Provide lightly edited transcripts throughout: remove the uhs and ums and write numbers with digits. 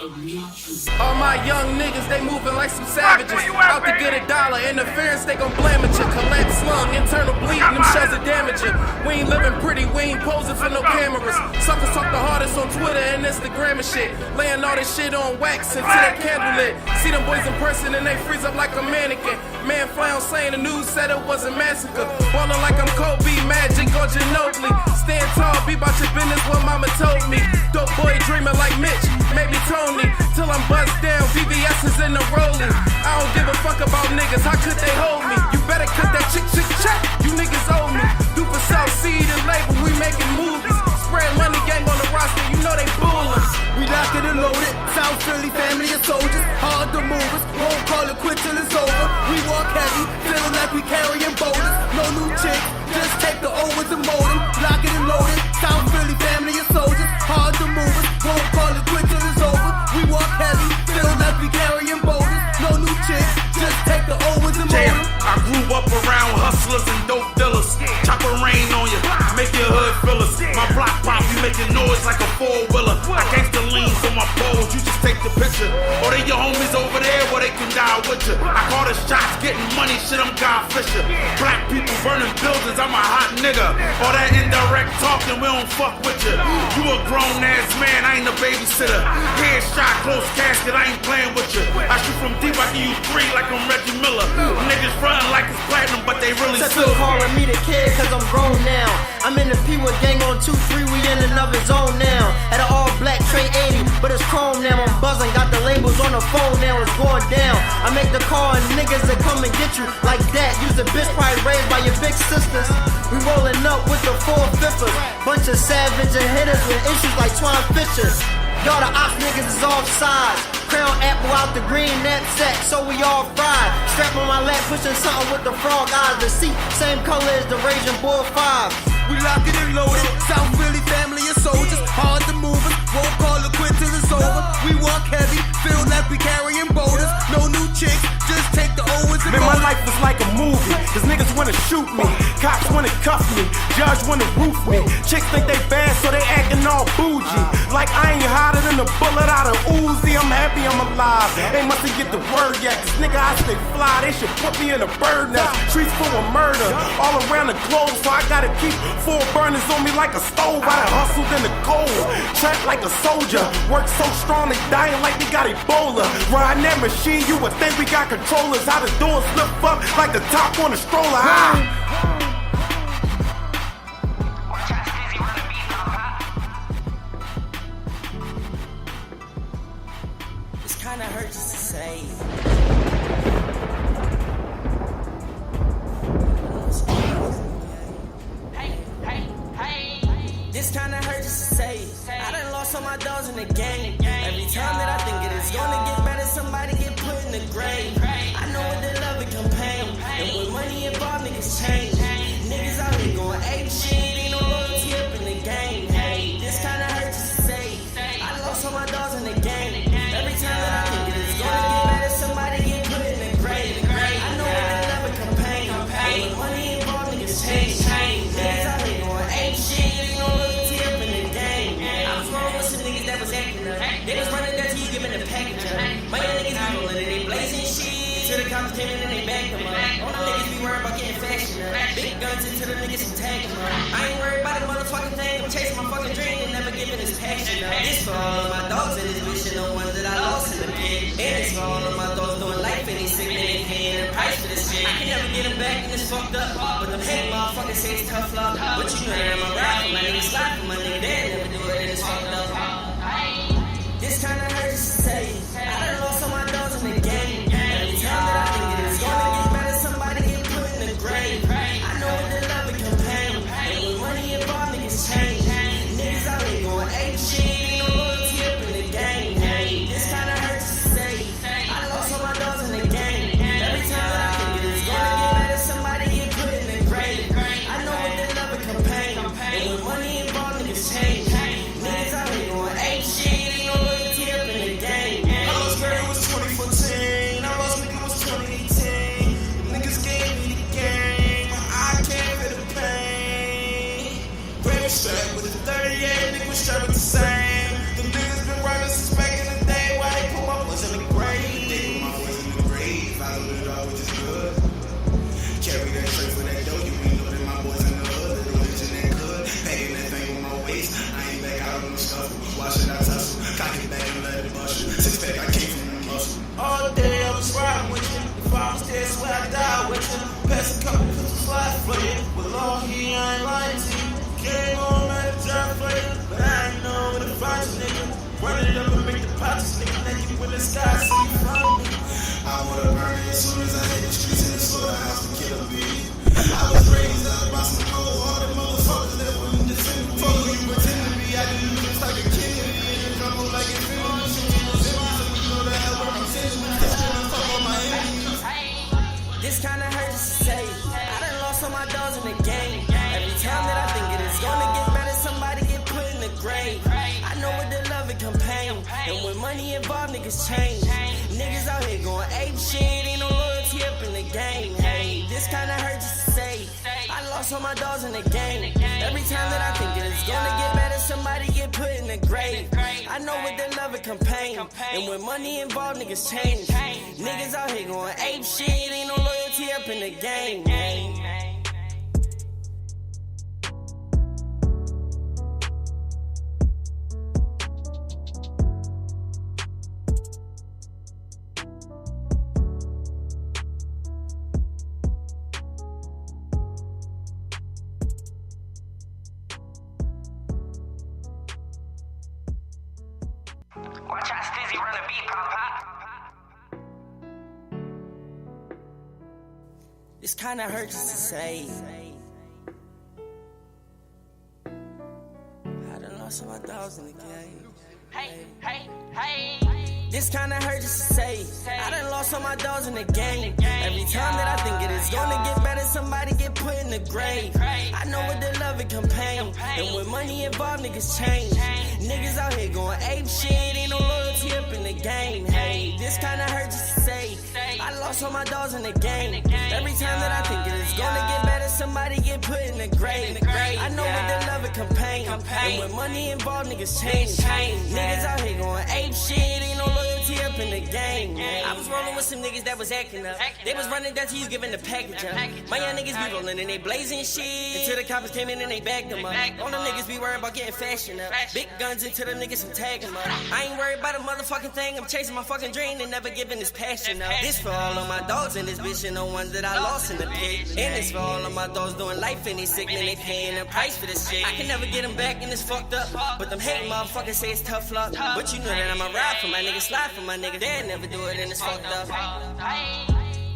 All my young niggas, they moving like some savages. Out to get a dollar, interference, they gon' blame it. Collapse lung, internal bleeding, them shells are damaging. We ain't living pretty, we ain't posing for no cameras. Suckers talk the hardest on Twitter and Instagram and shit. Laying all this shit on wax until they candle lit. See them boys in person and they freeze up like a mannequin. Man fly on saying the news said it was a massacre. Ballin' like I'm Kobe, Magic or Ginobili. Stand tall, be about your business, what mama told me. Dope boy dreaming like Mitch, maybe Tony. Till I'm buzzed down, VVS is in the rolling. I don't give a fuck about niggas, how could they hold me? You better cut that chick check, you niggas owe me. Do for South Seed and label, we making movies. Spread money gang on the roster, you know they bullers. We locked it and loaded, South Philly family of soldiers. Hard to movers, won't call it quit till it's over. We walk heavy, feeling like we carrying boulders. No new chicks, just take the Owens and mold them. Lock it and loaded, South Philly family of soldiers. Hard to movers, won't call it quit till it's over. We walk heavy, feeling like we carrying boulders. No new chicks, just take the Owens and mold them. I grew up around hustlers and dope dealers. Chopper rain on you, make your hood fillers. My block pop, you making noise like a four-wheeler. I gangsta leans on my poles, you just take the picture. Or they your homies over there where they can die with you. I call the shots, getting money, shit, I'm God Fisher. Black people burning buildings, I'm a hot nigga. All that indirect talking, we don't fuck with you. You a grown-ass man, I ain't a babysitter. Headshot, close casket, I ain't playing with you. I shoot from deep, I give you three like I'm Reggie Miller. Niggas frontin' like it's platinum, but they really still calling me the kid cause I'm grown now. I'm in the P-Wood gang on 2-3, we in another zone now. Had an all-black Trey 80, but it's chrome now. I'm buzzing, got the labels on the phone now, it's going down. I make the call and niggas that come and get you like that. Use the bitch probably raised by your big sisters. We rolling up with the 4-5ers. Bunch of savage and hitters with issues like Twan Fisher. Y'all the ops niggas is off sides. Crown apple out the green knapsack, so we all fried. Strap on my lap, pushing something with the frog eyes. The seat, same color as the Raging Bull 5. We locked it and loaded, South Philly family of soldiers. Hard to move us, won't call it quit till it's over. We walk heavy, feel like we carrying boulders. No new chicks, just take the Owens and man, my mold. life is like a movie, cause niggas wanna shoot me. Cops wanna cuff me, judge wanna roof me. Chicks think they bad, so they acting all bougie. Like I ain't hotter than a bullet out of Uzi. I'm happy I'm alive, they mustn't get the word yet. Cause nigga, I stay fly, they should put me in a bird nest. Streets full of murder, all around the globe. So I gotta keep 4 burners on me like a stove. I done hustled in the cold, trapped like a soldier. Work so strong they dying like they got Ebola. Riding that machine, you would think we got controllers. How the doors lift up like the top on a stroller. This kinda hurts to say. This kinda hurts to say. I done lost all my dogs in the game. Every time that I think it is gonna get better, somebody get put in the grave. I know what they love, it can pain. And with money involved, niggas change. Niggas out here going ape shit, ain't no loyalty up in the game. Hey, this kinda hurts to say. I lost all my dogs in the game. Every time that I think it is gonna get better, somebody get put in the grave. I know what they love, it can pain. And with money involved, niggas change. Niggas out here going ape shit, ain't no loyalty up in the game. I was wrong with some niggas that was acting up. They was running that to you, giving the package up. My young niggas be rolling and they blazing shit. Till the cops came in and they backed them up. All the niggas be worried about getting fashion up. Big guns into the niggas and tag them up. I ain't worried about a motherfucking thing. I'm chasing my fucking dream and never giving this passion up. This for all of my dogs in this bitch and the ones that I lost in the pit. And it's for all of my dogs doing life and they sick and they paying the price for this shit. I can never get them back and it's fucked up. But them hate motherfuckers say it's tough love. But you know that I'm a ride for my niggas slide for my nigga. They never do it and it's fucked up. This kinda hurts to say. I done lost all my dogs in the game. Every time that I think it is gonna get better, somebody get put in the grave. I know what they love, it can pain. And with money involved, niggas change. Niggas out here going ape shit, ain't no loyalty up in the game. Hey, this kinda hurts to say. I lost all my dogs in the game. Every time that I think it is gonna get better, somebody get put in the grave. I know what they love, it can pain. And with money involved, niggas change. sky, so you find me. I wanna burn it as soon as I hit the streets in the slaughterhouse to kill a beat. I was raised up by some cold-hearted motherfuckers that wouldn't defend me. Fuck who you pretend to be, I do you just like a Kennedy and the drum hole like infinity. So you know the hell where I'm sitting. Still screaming fuck on my enemies. This kinda hurts to say. I done lost all my dogs in the game. Every time that I think it is gonna get better, somebody get put in the grave. I know what the love and campaign, and when money involved, niggas change. Niggas out here going ape shit, ain't no loyalty up in the game. Hey, this kinda hurts to say. I lost all my dogs in the game. Every time that I think it is gonna get better, somebody get put in the grave. I know what the love and campaign, and when money involved, niggas change. Niggas out here going ape shit, ain't no loyalty up in the game. Watch out, Stizzy run the beat, pop. This kinda hurts to say. I done lost all my dogs in the game. Hey. This kinda hurts to say. I done lost all my dogs in the game. Every time that I think it is gonna get better, somebody get put in the grave. I know what the love and campaign, and when money involved, niggas change. Niggas out here going ape shit, ain't no loyalty up in the game. Hey, this kinda hurts to say. I lost all my dogs in the game. Every time that I think it is gonna get better, somebody get put in the grave. I know what the love and campaign, and when money involved, niggas change. Niggas out here going ape shit, ain't no loyalty up in the game. I was rolling with some niggas that was acting up. They was running down to you giving the package up. My young niggas be rolling and they blazing shit until the coppers came in and they bagged them up. All the niggas be worried about getting fashion up. Big guns into them niggas and tag them up. I ain't worried about a motherfucking thing. I'm chasing my fucking dream and never giving this passion up. This for all of my dogs in this bitch and the ones that I lost in the pit. And this for all of my dogs doing life and they sick and they paying the price for this shit. I can never get them back and it's fucked up. But them hating motherfuckers say it's tough luck. But you know that I'ma ride for my niggas, slide for my niggas. They'll never do it and it's fucked up.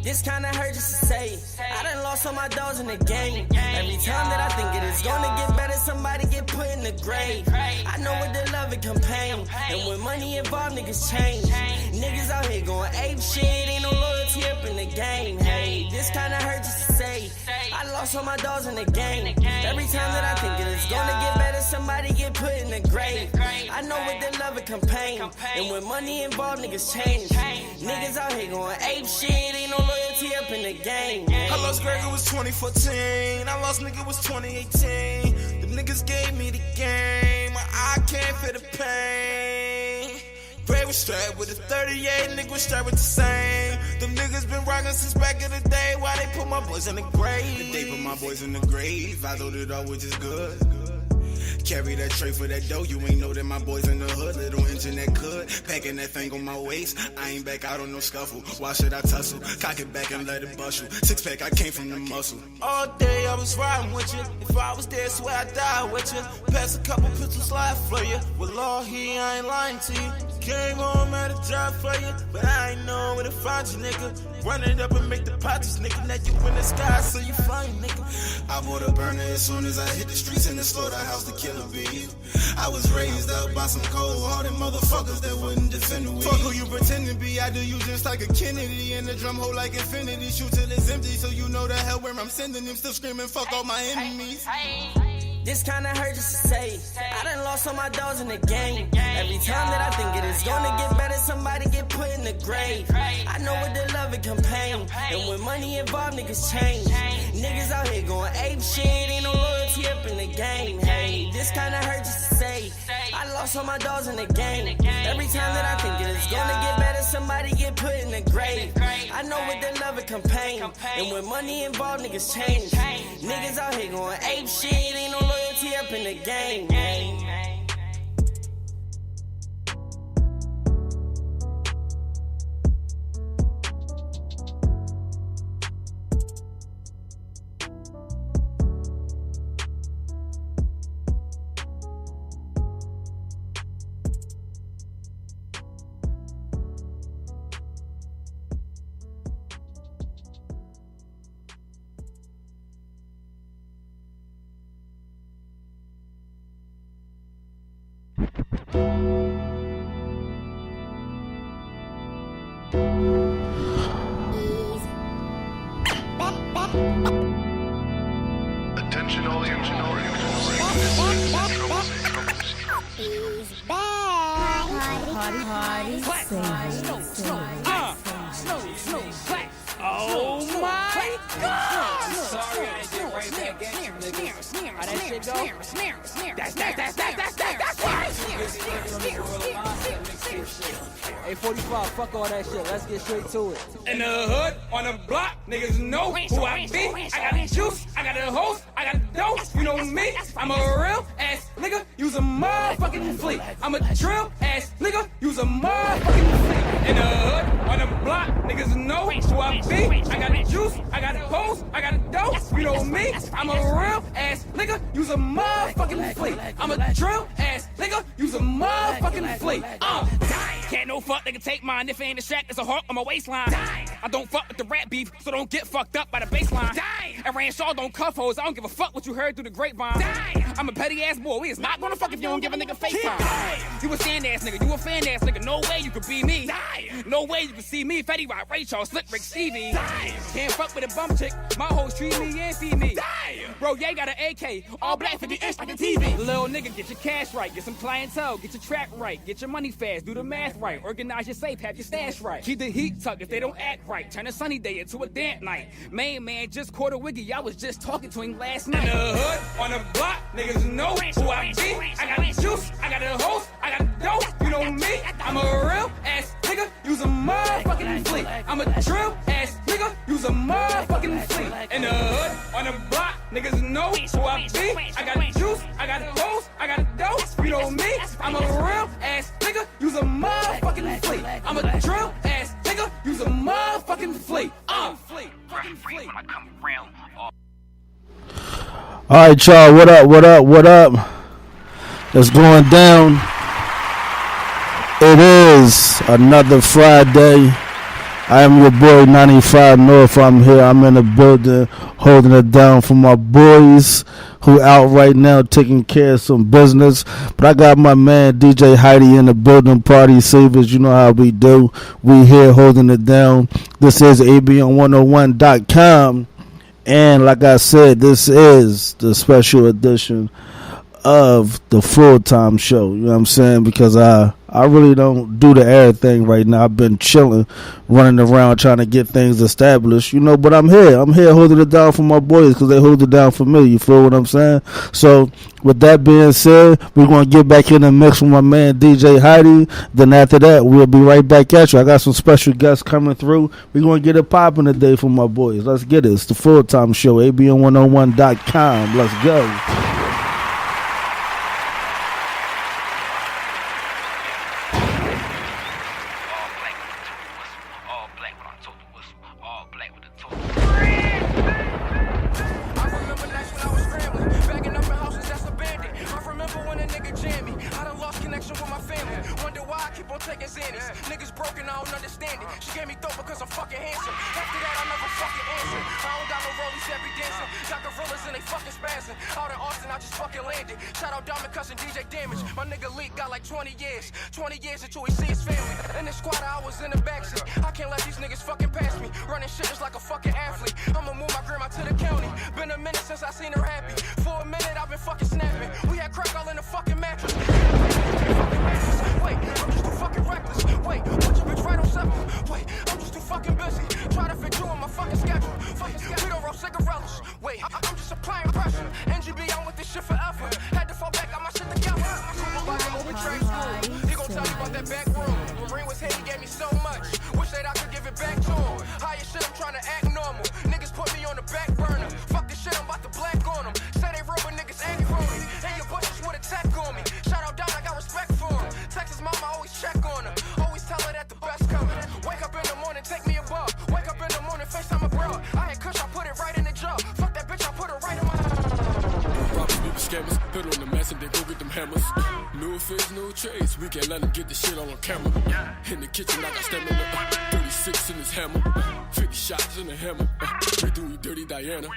This kinda hurts to say. I done lost all my dogs in the game. Every time that I think it is gonna get better, somebody get put in the grave. I know what the love and campaign, and when money involved, niggas change. Niggas out here going ape shit, ain't no loyalty up in the game. Hey, this kinda hurts to say. I lost all my dogs in the game. Every time that I think it is gonna get better, somebody get put in the grave. I know what the love and campaign, and when money involved, niggas change. Niggas out here going ape shit, ain't no loyalty up in the game. I lost Greg, it was 2014. I lost nigga, it was 2018. The niggas gave me the game. My eye can't feel the pain. Greg was strapped with a 38, nigga was strapped with the same. Them niggas been rockin' since back in the day. Why they put my boys in the grave? They put my boys in the grave. I thought it all was just good. Carry that tray for that dough, you ain't know that my boys in the hood. Little engine that could, packing that thing on my waist. I ain't back out on no scuffle, why should I tussle? Cock it back and let it bust you. Six pack, I came from the muscle. All day I was riding with you, if I was there, swear I'd die with you. Pass a couple pistols, slide for you. With law here, I ain't lying to you. Came home at a job for you, but I ain't know where to find you, nigga. Run it up and make the pockets, nigga. Now you in the sky, so you flying, nigga. I bought a burner as soon as I hit the streets in the slaughterhouse to kill a beef. I was raised up by some cold-hearted motherfuckers that wouldn't defend the weed. Fuck who you pretend to be, I do you just like a Kennedy. In the drum hole like infinity, shoot till it's empty, so you know the hell where I'm sending them. Still screaming, fuck all my enemies. This kinda hurts to say. I done lost all my dogs in the game. Every time that I think it is gonna get better, somebody get put in the grave. I know what the love and campaign, and when money involved, niggas change. Niggas out here going ape shit, ain't no loyalty up in the game. Hey, this kinda hurts to say. I lost all my dogs in the game. Every time that I think it is gonna get better, somebody get put in the grave. I know what the love and campaign, and when money involved, niggas change. Niggas out here going ape shit, ain't no loyalty up in the game. He's back. Party. Oh my God! Sorry, I didn't get right back at you, niggas. How that shit go? That's right. Hey, 45, fuck all that shit. Let's get straight to it. In the hood, on the block, niggas know who I be. I got the juice, I got the host, I got the dope. You know me, I'm a real ass nigga, use a motherfucking fleet. I'm a drill ass nigga, use a motherfucking fleet. In the hood, on the block, niggas know who I be. I got the juice, I got the host, I got the dope. You know me, I'm a real ass nigga, use a motherfucking fleet. I'm a drill ass nigga, use a motherfucking fleet. Can't no fuck nigga take mine. If it ain't a shack, it's a hawk on my waistline. I don't fuck with the rap beef, so don't get fucked up by the baseline. And Ranshaw don't cuff hoes, I don't give a fuck what you heard through the grapevine. I'm a petty ass boy, we is not gonna fuck if you don't give a nigga FaceTime. You a stand ass nigga, you a fan ass nigga, no way you could be me. No way you can see me, Fetty Rock, Ray Charles, Slick Rick, Stevie. Can't fuck with a bum chick, my hoes treat me and feed me. Bro, yeah, got an AK, all black 50 inch like a TV. Little nigga, get your cash right, get some clientele, get your track right, get your money fast, do the math right, organize your safe, have your stash right. Keep the heat tucked if they don't act right, turn a sunny day into a damp night. Main man just caught a wiggy, I was just talking to him last night. In the hood, on the block, niggas know who I be. I got the juice, I got the host, I got the dope. You know me, I'm a real ass nigga, use a motherfucking fleet. I'm a drill ass nigga, use a motherfucking fleet. In the hood, on the block, niggas know who I be. I got the juice, I got the host, I got the dope. You know me, I'm a real ass nigga, use a motherfucking fleet. I'm a drill ass nigga, use a motherfucking fleet. Fleet. When I come around, All right, y'all. What up? It's going down. It is another Friday. I am your boy 95 North. I'm here. I'm in the building holding it down for my boys who out right now taking care of some business. But I got my man DJ Heidi in the building, Party Savers. You know how we do. We here holding it down. This is ABN101.com. And like I said, this is the special edition of the full-time show. You know what I'm saying? Because I really don't do the air thing right now. I've been chilling, running around trying to get things established, you know, but I'm here holding it down for my boys because they hold it down for me. You feel what I'm saying? So with that being said, we're going to get back in the mix with my man DJ Heidi. Then after that, we'll be right back at you. I got some special guests coming through. We're going to get it popping today for my boys. Let's get it. It's the full-time show, ABN101.com. Let's go. In the kitchen, I got stamina. 36 in his hammer. 50 shots in the hammer. Straight through you, dirty Diana.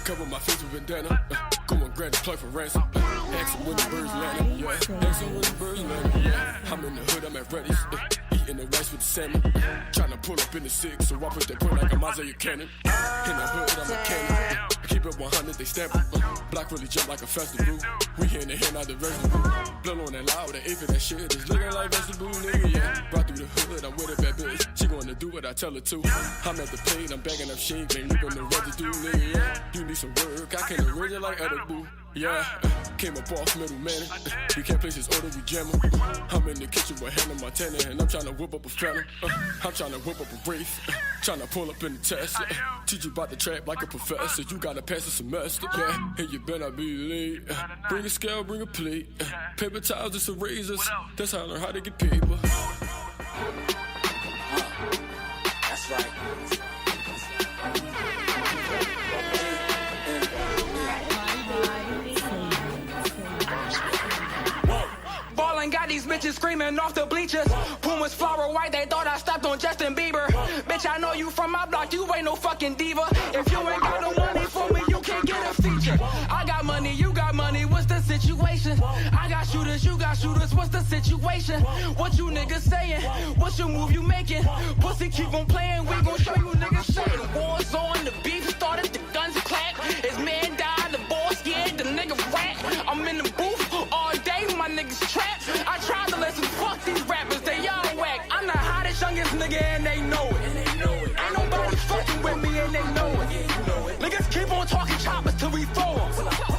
Cover my face with bandana. Go and grab the plug for ransom. Ask him when the birds landing. Yeah. Ask him when the birds landing. Yeah. I'm in the hood, I'm at Reddy's. Eating in the rice with the salmon. Tryna pull up in the 6, so I put that point like a Isaiah Cannon. In the hood, I'm a cannon. I keep it 100, they stamp it. Block really jump like a festival. We hand in hand out the vegetable. Blood on that loud, that ape for that shit. It's looking like vegetable, nigga, yeah. Brought through the hood, I'm with a bad bitch. She gonna do what I tell her to. I'm at the plate, I'm bagging up shit. Ain't looking the residue, nigga, yeah. You need some work, I can't arrange it like edible. Yeah, came up off middle man. We can't place this order, we jamming. I'm in the kitchen with Hannah Montana, and I'm tryna whip up a phantom. I'm tryna whip up a wraith, tryna pull up in the test. Teach you about the trap like a professor. You gotta pass the semester, yeah. And you better be late. Bring a scale, bring a plate. Paper towels, just erasers. That's how I learn how to get paper. That's right. Ballin' got these bitches screaming off the bleachers. Pumas flower white, they thought I stopped on Justin Bieber. Bitch, I know you from my block, you ain't no fucking diva. If you ain't got no money for me, you can't get a feature. I got money, you got money, what's the situation? I got shooters, you got shooters, what's the situation? What you niggas saying? What's your move you making? Pussy keep on playing, we gon' show you niggas shit. The war's on, the beef started, the guns clap. His man died, the boss scared, the nigga rat. I'm in the booth all day, my niggas trapped. I tried to listen, fuck these rappers, they all whack. I'm the hottest, youngest nigga and they know it. Ain't nobody fucking with me and they know it. Niggas keep on talking choppers till we throw them.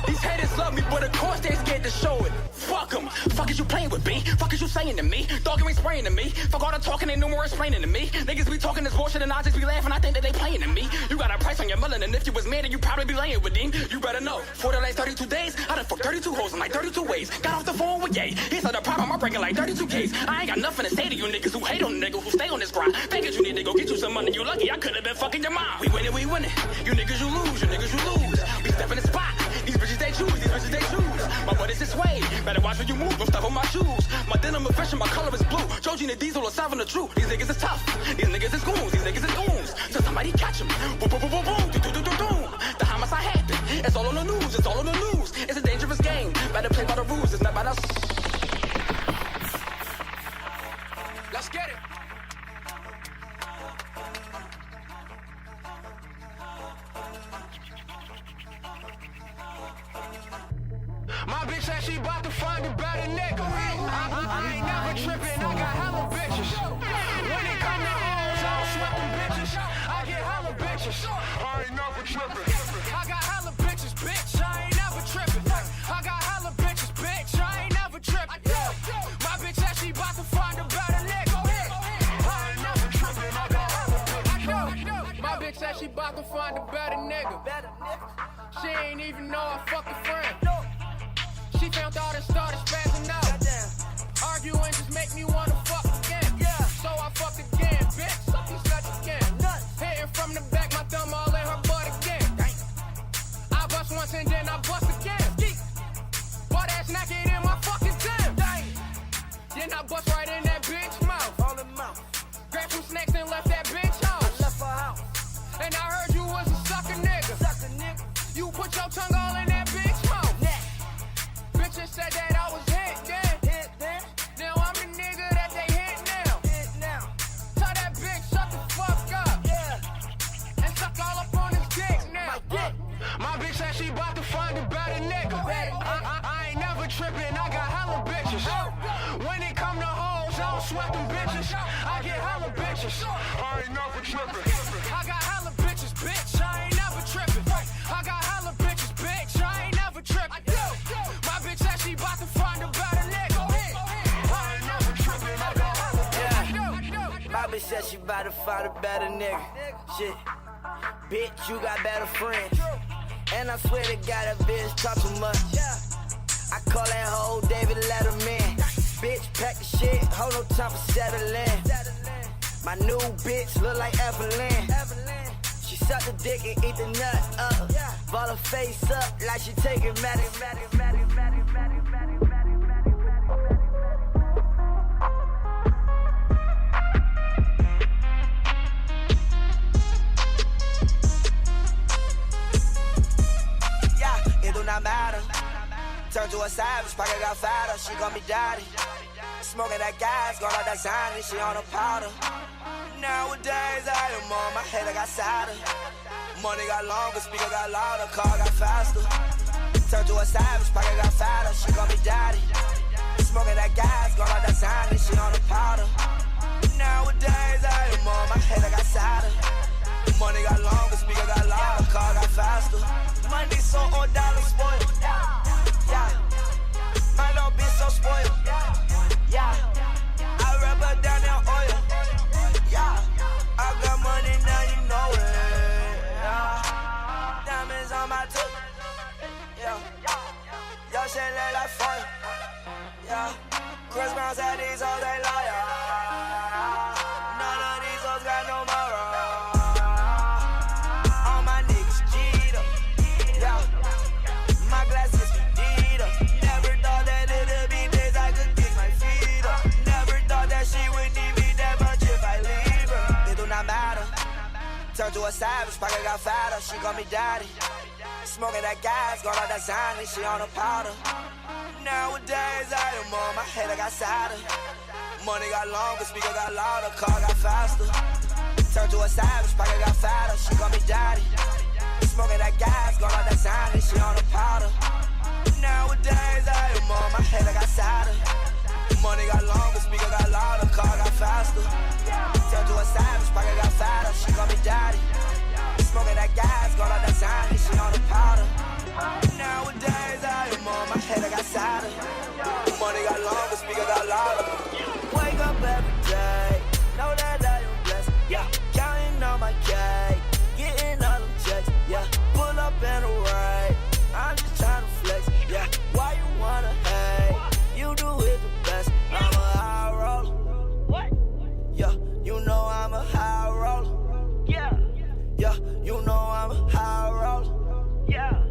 These haters love me, but of course they scared to show it. Fuck them. Fuck is you playing with me? Fuck is you saying to me? Dog, you ain't spraying to me. Fuck all the talking, ain't no more explaining to me. Niggas be talking this bullshit and I just be laughing. I think that they playing to me. You got a price on your melon, and if you was mad, then you probably be laying with him. You better know. For the last 32 days, I done fucked 32 hoes in like 32 ways. Got off the phone with Ye. He said the problem, I'm breaking like 32 Ks. I ain't got nothing to say to you niggas who hate on the niggas who stay on this grind. Figures you need to go get you some money. You lucky, I could've been fucking your mom. We winning, we winning. You niggas, you lose. You niggas, you lose. We step in the spot. These bitches, they choose. These bitches, they choose. My butt is this way. Better watch when you move. I'm stuff on my shoes. My denim official, my color is blue. Joji and Diesel are solving the truth. These niggas is tough. These niggas is goons. These niggas is goons. So somebody catch them. Boom, boom, boom, boom, boom. Do, do, do, do, do. The homicide happened. It's all on the news. It's all on the news. It's a dangerous game. Better play by the rules. It's not by us. Let's get it. My bitch said she bout to find a better nigga. I ain't never trippin', I got hella bitches. When it come to hoes, I don't sweat them bitches. I get hella bitches. I ain't never trippin'. I got hella bitches, bitch. I ain't never trippin'. I got hella bitches, bitch. I ain't never trippin'. My bitch said she bout to find a better nigga. I ain't never trippin', I got hella bitches. My bitch said she bout to find a better nigga. She ain't even know I fuck a friend. She found out and started spazzing out. Arguing just make me wanna fuck again. So I fucked again, bitch. Suck these nuts again. Hitting from the back, my thumb all in her butt again. I bust once and then I bust again. Butt ass naked in my fucking gym. Then I bust right in that bitch mouth. All in mouth. Grabbed some snacks and left that bitch house. I left her house. And I heard you was a sucker nigga. Sucker nigga. You put your tongue all in that bitch mouth. Bitches said that I was hit then. Now I'm the nigga that they hit now. Tell that bitch shut the fuck up. And suck all up on his dick now. My bitch said she bout to find a better nigga. I ain't never trippin', I got hella bitches. When it come to hoes, I don't sweat them bitches. I get hella bitches. I ain't never trippin'. I got hella bitches, bitch. I ain't never trippin'. I got hella bitches, bitch. I ain't never trippin'. My bitch said she bout to find a better nigga. I ain't never trippin', I got hella bitches. My bitch said she bout to find a better nigga. Shit. Bitch, you got better friends. And I swear to God, that bitch talk too much. I call that hoe David Letterman. Bitch, pack the shit, hold no time for settling. My new bitch look like Evelyn. She suck the dick and eat the nut up. Ball her face up like she taking medicine. Yeah, it do not matter. Turn to a savage, pocket got fatter, she gon' be daddy. Smoking that gas, going out that sign, and she on a powder. Nowadays, I am on my head, I got sadder. Money got longer, speaker got louder, car got faster. Turned to a savage, pocket got fatter, she call me daddy. Smoking that gas, going out that sign, and she on a powder. Nowadays, I am on my head, I got sadder. Money got longer, speaker got louder, car got faster. Money so old, dollar spoiled. Yeah, my little bitch so spoiled. Yeah, I rub her down in oil. Yeah, I got money now, you know it. Yeah, diamonds on my tooth. Yeah, y'all shit look like fire. Yeah, Chris Brown said these hoes ain't loyal. None of these hoes got no moral. All my niggas G'd up. Yeah, my glasses G'd up. Never thought that it'd be days I could kick my feet up. Never thought that she would need me that much if I leave her. It do not matter. Turned to a savage, pocket got fatter. She call me daddy. Smoking that gas, going out that sign, and she on a powder. Nowadays, I am on my head, I got sadder. Money got longer, speaker got louder, car got faster. Turned to a savage, pocket got fatter, she call me daddy. Smoking that gas, going out that sign, and she on a powder. Nowadays, I am on my head, I got sadder. Money got longer, speaker got louder, car got faster. Turned to a savage, pocket got fatter, she call me daddy. Smoking that gas, going out that sign, and she on a powder. Nowadays, I am on my head, I got sadder. Money got longer, speaker got louder. Wake up every day, know that I am blessed. Yeah, counting on my cake, getting all them checks. Yeah, pull up in a ride, I'm just trying to flex. Yeah, why you wanna hate? You do it the best. I'm a high roller. What? Yeah, you know I'm a high roller. Yeah. Yeah, you know I'm a high roller. Yeah.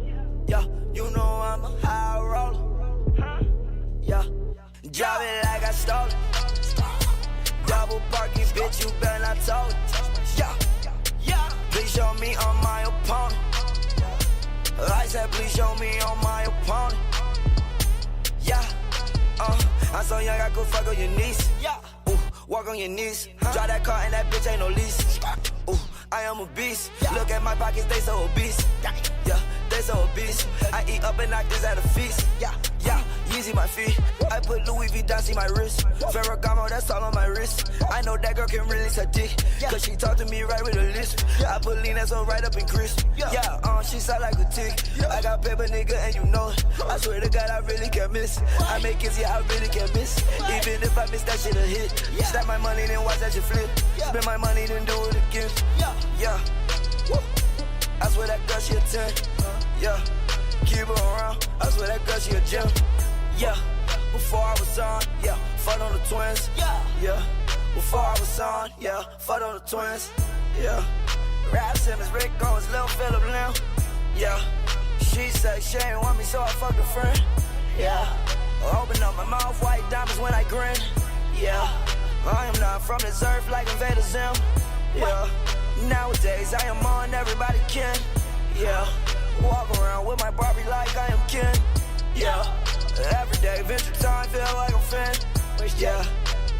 Yeah, you know I'm a high roller. Huh? Yeah. Drop it like I stole it. Double parking, bitch, you better not told it. Yeah. Yeah. Please show me on my opponent. I said, please show me on my opponent. Yeah. I'm so young, I could fuck on your niece. Yeah. Ooh, walk on your knees. Drive that car and that bitch ain't no lease. Ooh. I am a beast. Yeah. Look at my pockets, they so obese. Yeah, they so obese. I eat up and knock this at a feast. Yeah, yeah, Yeezy my feet. I put Louis V down, see my wrist. Ferragamo, that's all on my wrist. I know that girl can release her dick. Cause she talk to me right with a list. I put lean that's so right up in crisp. Yeah, she sound like a tick. I got paper, nigga, and you know it. I swear to God, I really can't miss. I make it, yeah, I really can't miss. Even if I miss that shit a hit. Stack my money, then watch that shit flip. Spend my money, then do it again. Yeah, I swear that girl she a 10. Yeah, keep her around. I swear that girl she a gem. Yeah, before I was on, yeah, fuck on the twins. Yeah, before I was on, yeah, fuck on the twins. Yeah, Rap Simmons, Rick Owens, Lil Phillip Lim. Yeah, she said she ain't want me, so I fucked a friend. Yeah, open up my mouth, white diamonds when I grin. Yeah, I am not from this earth like Invader Zim. Yeah. Nowadays, I am on everybody can. Yeah. Walk around with my Barbie like I am Ken. Yeah. Every day, venture time, feel like I'm fan. Yeah.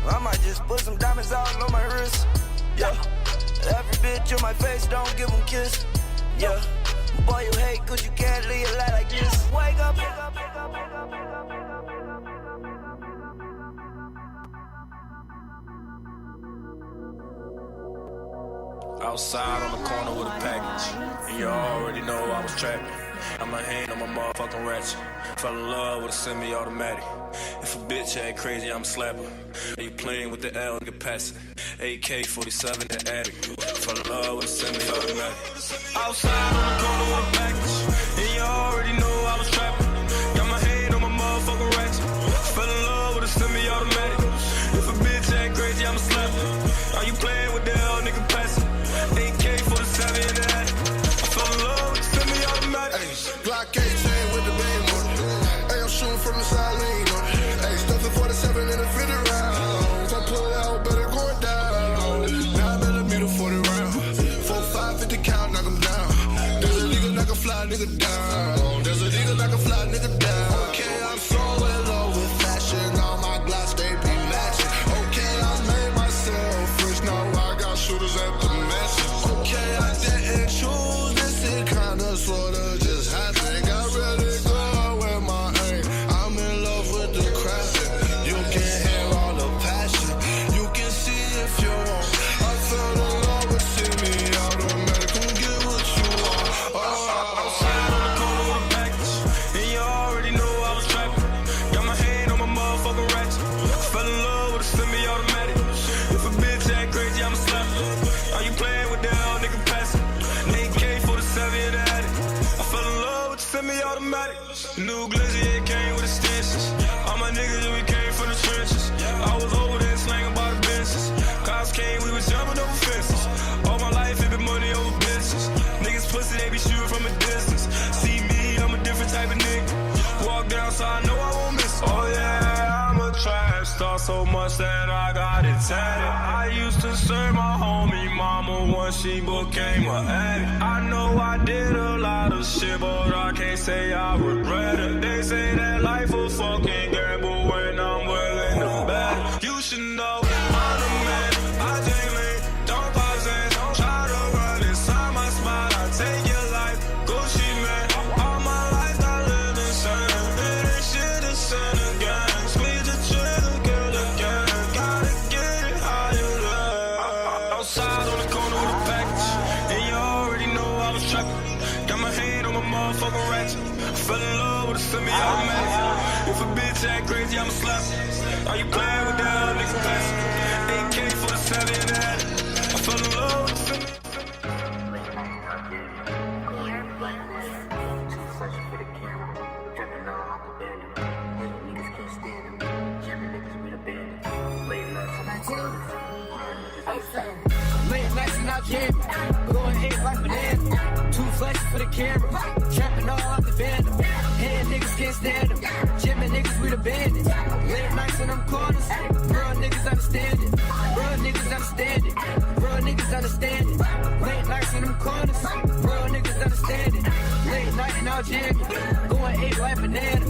I might just put some diamonds out on my wrist. Yeah. Every bitch in my face, don't give them kiss. Yeah. Boy, you hate cause you can't live a life like this. Wake up, wake up, wake up, wake up, wake up, wake up, wake up. Outside on the corner with a package, and you already know I was trapping. Got my hand on my motherfucking ratchet. Fell in love with a semi-automatic. If a bitch ain't crazy, I'm slapping. Are you playing with the L nigga passing? AK-47 in the attic. Fell in love with a semi-automatic. Outside on the corner with a package, and you already know I was trapping. Got my hand on my motherfucking ratchet. Fell in love with a semi-automatic. If a bitch ain't crazy, I'm slapping. Are you playing with the L nigga passing? AK-47 in the attic. I fell in love with the semi-automatic. Glock 18 with the beam on it. Hey, I'm shooting from the side lane on it. Hey, stuffing 47 in the 50 rounds. I pull it out, better going down. 9mm 40 round. 4, 5, 50 count, knock him down. There's a nigga knock a fly nigga down. There's a nigga knock a fly nigga down. Okay, I'm so in love with fashion. All my glass, they be mad. new glizzy, it came with extensions. All my niggas, we came from the trenches. I was over there slanging by the benches. Cops came, we was jumping over fences. All my life, it been money over bitches. Niggas pussy, they be shooting from a distance. See me, I'm a different type of nigga. Walk down, so I know I won't miss it. Oh yeah, I'm a trap star so much that I got it tatted. I used to serve my homie mama once she became an addict. I know I did a lot of shit, but I can't say I regret it. They say that life a fucking gamble when I'm willing to bet. You should know I'm the man. I take lean, don't pause and don't try to run inside my spot. I take your life, Gucci man. All my life I live in sin. It ain't shit to sin again. Squeeze the trigger, kill the gang. Gotta get it how you live. Outside on the corner with a package, and you already know I was trapping. Got my hand on my motherfucking ratchet. I fell in love with a semi-automatic. If a bitch act crazy, I'ma slap her. Are you playing with that other nigga classic? AK for the 7 and a half. I fell in love with the semi. Late nights and out jamming, going 8 like banana. 2 flashes for the camera, trapping all out the band. Head niggas can't stand them, jamming niggas with the bandits. Late nights in them corners, real niggas understand it. Real niggas understand it, real niggas understand it. Late nights in them corners, real niggas understand it. Late night and out jamming, going 8 like banana.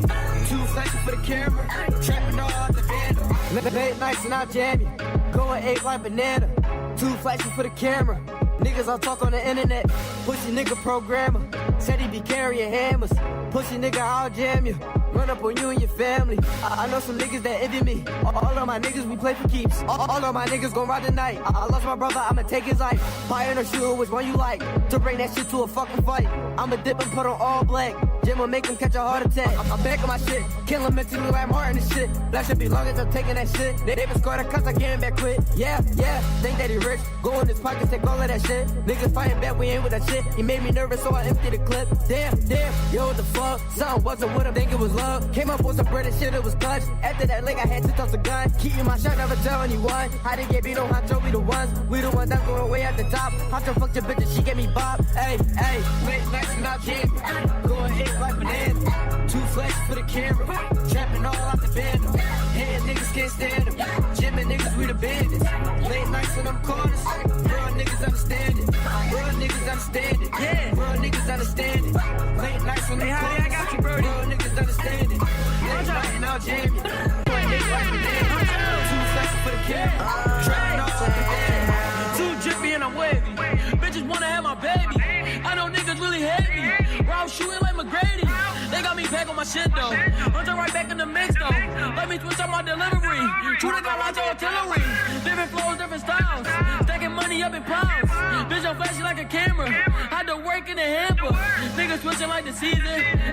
2 flashes for the camera, trapping all out the band. Late nights and out jamming, going 8 like banana. 2 flashes for the camera. Niggas all talk on the internet. Pussy nigga programmer. Said he be carrying hammers. Pussy nigga, I'll jam you. Run up on you and your family. I know some niggas that envy me. All of my niggas, we play for keeps. All of my niggas gon' ride the night. I lost my brother, I'ma take his life. Fire in or shoot, which one you like? To bring that shit to a fucking fight. I'ma dip and put on all black. Jim will make him catch a heart attack. I'm back on my shit. Kill him mentally like Martin and shit. That should be long as I'm taking that shit. They been scored a cuss, I getting back quick. Yeah, think that he rich. Go in his pockets, take all of that shit. Niggas fighting back, we ain't with that shit. He made me nervous, so I emptied the clip. Damn, yo, what the fuck? Something wasn't with him, think it was love. Came up with some bread and shit, it was clutch. After that lick, I had to toss a gun. Keeping my shot, never tell anyone. How they get beat on Honcho, we the ones. We the ones that's going way at the top. Honcho fucked your bitch and she gave me bop. Hey, late nights and out jamming. Going 8 like banana. 2 flashes for the camera. Trapping all out the band. Head niggas can't stand them. Jamming niggas, we the bandits. Late nights in them corners. Real niggas understand it. Real niggas understand it. Yeah. Real niggas understand it. Late nights in them corners. I got you, Birdie. Real niggas understand it. Late night and out jamming. 8 like banana. 2 flashes for the camera. Trapping all out the band. Too drippy and I'm wavy. Bitches wanna have my baby. I know niggas really hate me. Round shooting like McGrady. They got me back on my shit though. I'm just right back in the mix though. Let me switch up my delivery. True to got lots of artillery. Different flows, different styles. Stacking money up in pounds. Bitch, I'm flashy like a camera. Had to work in the hamper. Niggas switching like the season.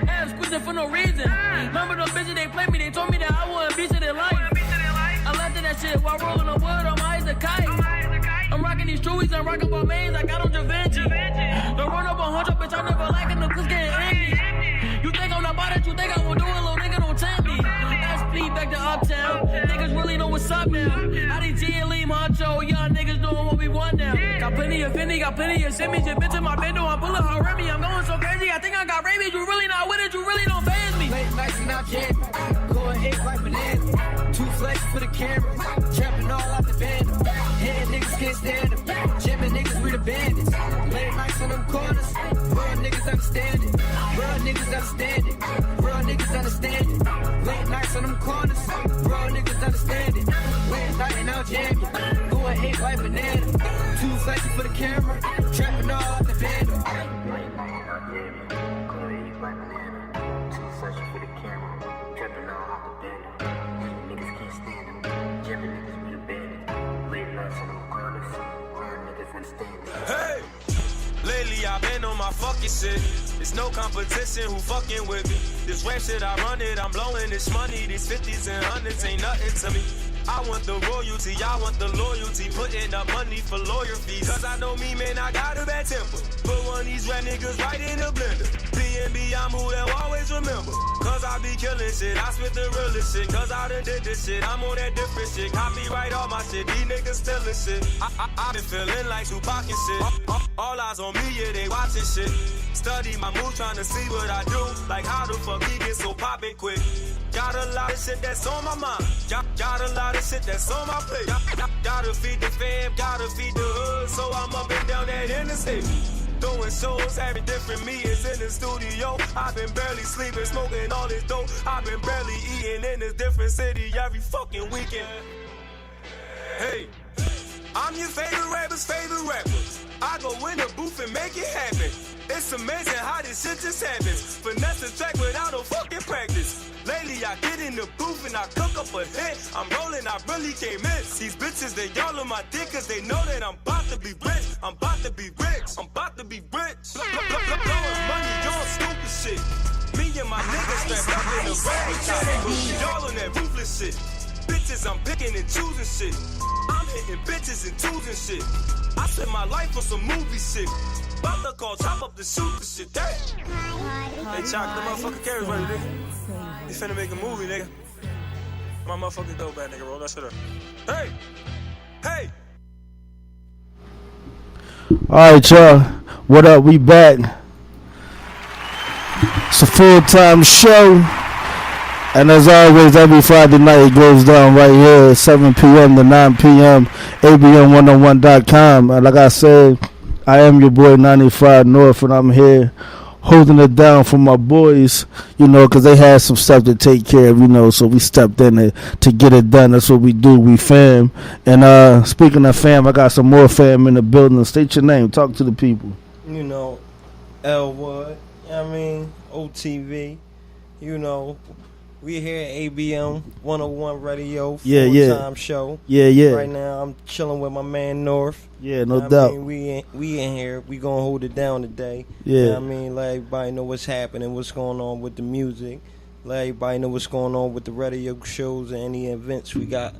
Ass squeezing for no reason. Remember the bitches they play me. They told me that I wouldn't be to their life. I left in that shit while rolling the wood on my eyes a kite. I'm rocking these truies, I'm rocking Balmains, I got on Da Vinci. Don't run up on Honcho, bitch, I never like it, no cuz getting angry. You think I'm not about it, you think I will do it, little nigga, don't tempt me. SP back to Uptown, niggas really know what's up now. IDT and Lee Honcho, young niggas doing what we want now. Got plenty of Fendi, got plenty of Simmons, your bitch in my bando, I'm pulling her Remy, I'm going so crazy, I think I got rabies, you really not with it, you really don't faze me. Late nights and out jamming, going 8 like banana. 2 flashes for the camera, trapping all out the band. Head niggas can't stand them, jamming niggas, we the bandits. Late nights in them corners, real niggas understand it. Real niggas understand it, real niggas understand it. Late nights in them corners, real niggas understand it. Late night and out jamming, going 8 like banana. 2 flashes for the camera, trapping all out the band. Late night and out jamming, going 8 like banana. 2 flashes for the camera, trapping all out the band. Niggas can't stand them, jamming niggas, we the bandits. Late nights in them corners, real niggas understand it. Hey! Lately I've been on my fucking shit. It's no competition who fucking with me. This rap shit I run it, I'm blowing this money. These 50s and 100s ain't nothing to me. I want the royalty, I want the loyalty, putting up money for lawyer fees. Cause I know me, man, I got a bad temper. Put one of these rap niggas right in the blender. B&B, I'm who they'll always remember. Cause I be killing shit, I spit the realest shit. Cause I done did this shit, I'm on that different shit. Copyright all my shit, these niggas stealing shit. I been feeling like Tupac and shit. All eyes on me, yeah, they watching shit. Study my moves, trying to see what I do. Like how the fuck he get so poppin' quick. Got a lot of shit that's on my mind. Got a lot of shit that's on my plate. Gotta feed the fam, gotta feed the hood. So I'm up and down that interstate. Doing shows, having different meetings in the studio. I've been barely sleeping, smoking all this dope. I've been barely eating in this different city every fucking weekend. Hey, I'm your favorite rapper's favorite rapper. I go in the booth and make it happen. It's amazing how this shit just happens. Finesse the track without no fucking practice. Lately I get in the booth and I cook up a hit. I'm rolling, I really can't miss. These bitches, they all on my dick cause they know that I'm about to be rich. I'm about to be rich. I'm about to be rich. Blowing money, y'all stupid shit. Me and my niggas strapped up in the rain. Y'all on that ruthless shit. Bitches, I'm picking and choosing shit. I'm hitting bitches and twos and shit. I spent my life on some movie shit. About to call, chop up the shoot the shit. Damn. They chopped the motherfucking carrots ready, nigga. They finna make a movie, nigga. My motherfucking dope bad nigga, roll that shit up. Hey! Hey! Alright, y'all. What up? We back. It's a full-time show. And as always, every Friday night it goes down right here at 7 p.m. to 9 p.m. ABM101.com. And like I said, I am your boy 95 North, and I'm here holding it down for my boys, you know, because they had some stuff to take care of, you know, so we stepped in to get it done. That's what we do. We fam. And speaking of fam, I got some more fam in the building. State your name. Talk to the people. You know, Elwood, I mean, OTV, you know. We here at ABM 101 Radio, full-time show. Yeah. Right now, I'm chilling with my man North. Yeah, no doubt. I mean, we in here. We gonna hold it down today. Yeah. You know what I mean, let everybody know what's happening, what's going on with the music. Let everybody know what's going on with the radio shows and any events we got,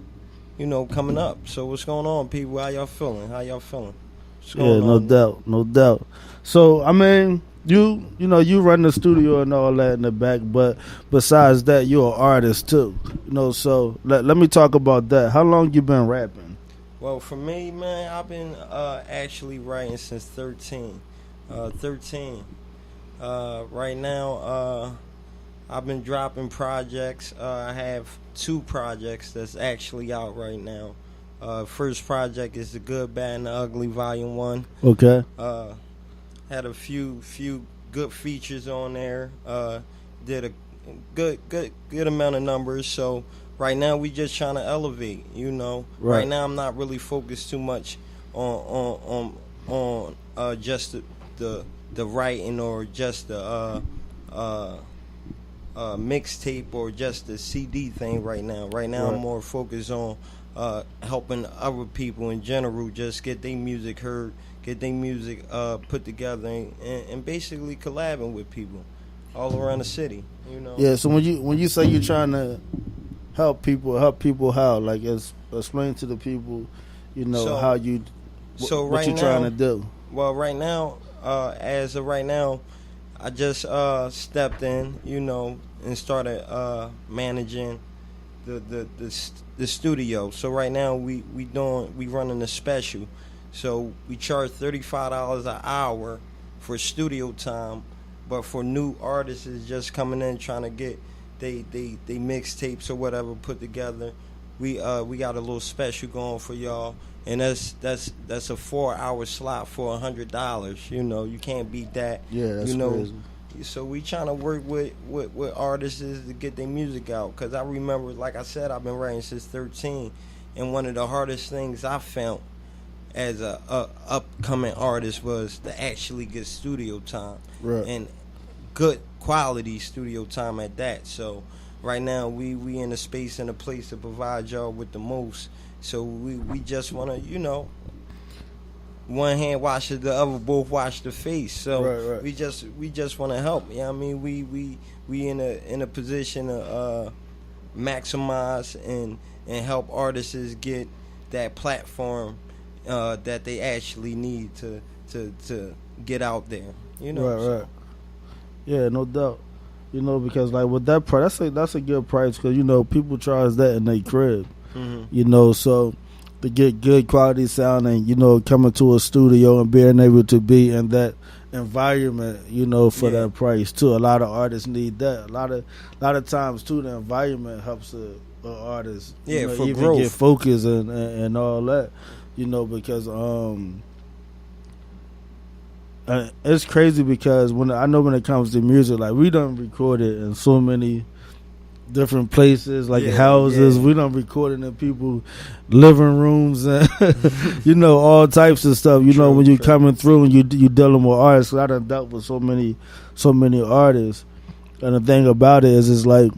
you know, coming up. So what's going on, people? How y'all feeling? What's going on? No doubt. So, I mean, you know, you run the studio and all that in the back, but besides that, you're an artist too. You know, so let me talk about that. How long you been rapping? Well, for me, man, I've been actually writing since 13. Right now, I've been dropping projects. I have 2 projects that's actually out right now. First project is The Good, Bad, and the Ugly, Volume 1. Okay. Had a few good features on there. Did a good amount of numbers. So right now we just trying to elevate. You know, right now I'm not really focused too much on just the writing or just the mixtape or just the CD thing right now. Right now I'm more focused on helping other people in general just get their music heard. Get their music put together and basically collabing with people all around the city, you know. Yeah. So when you say you're trying to help people how? Like, explain to the people, you know, how you. What you're trying to do. Well, right now, as of right now, I just stepped in, you know, and started managing the studio. So right now we running a special. So we charge $35 an hour for studio time, but for new artists is just coming in trying to get they mixtapes or whatever put together. We got a little special going for y'all, and that's a 4-hour slot for $100. You know, you can't beat that. Yeah, that's crazy. So we trying to work with artists to get their music out. Because I remember, like I said, I've been writing since 13, and one of the hardest things I found as a upcoming artist was to actually get studio time, and good quality studio time at that. So right now we in a space and a place to provide y'all with the most. So we just want to, you know, one hand washes the other, both wash the face. So we just want to help. You know what I mean? We in a position of maximize and help artists get that platform that they actually need to get out there. You know, right. Yeah, no doubt. You know, because like with that price, that's a good price because you know people charge that in their crib. Mm-hmm. You know, so to get good quality sound and you know coming to a studio and being able to be in that environment, you know, for that price too. A lot of artists need that. A lot of times too, the environment helps an artist. Yeah, you know, for even growth. get focus and all that. You know, because it's crazy because when it comes to music, like we done recorded in so many different places, like houses. We done recorded in people's living rooms and you know all types of stuff. You know when you coming through and you dealing with artists. I done dealt with so many artists, and the thing about it is like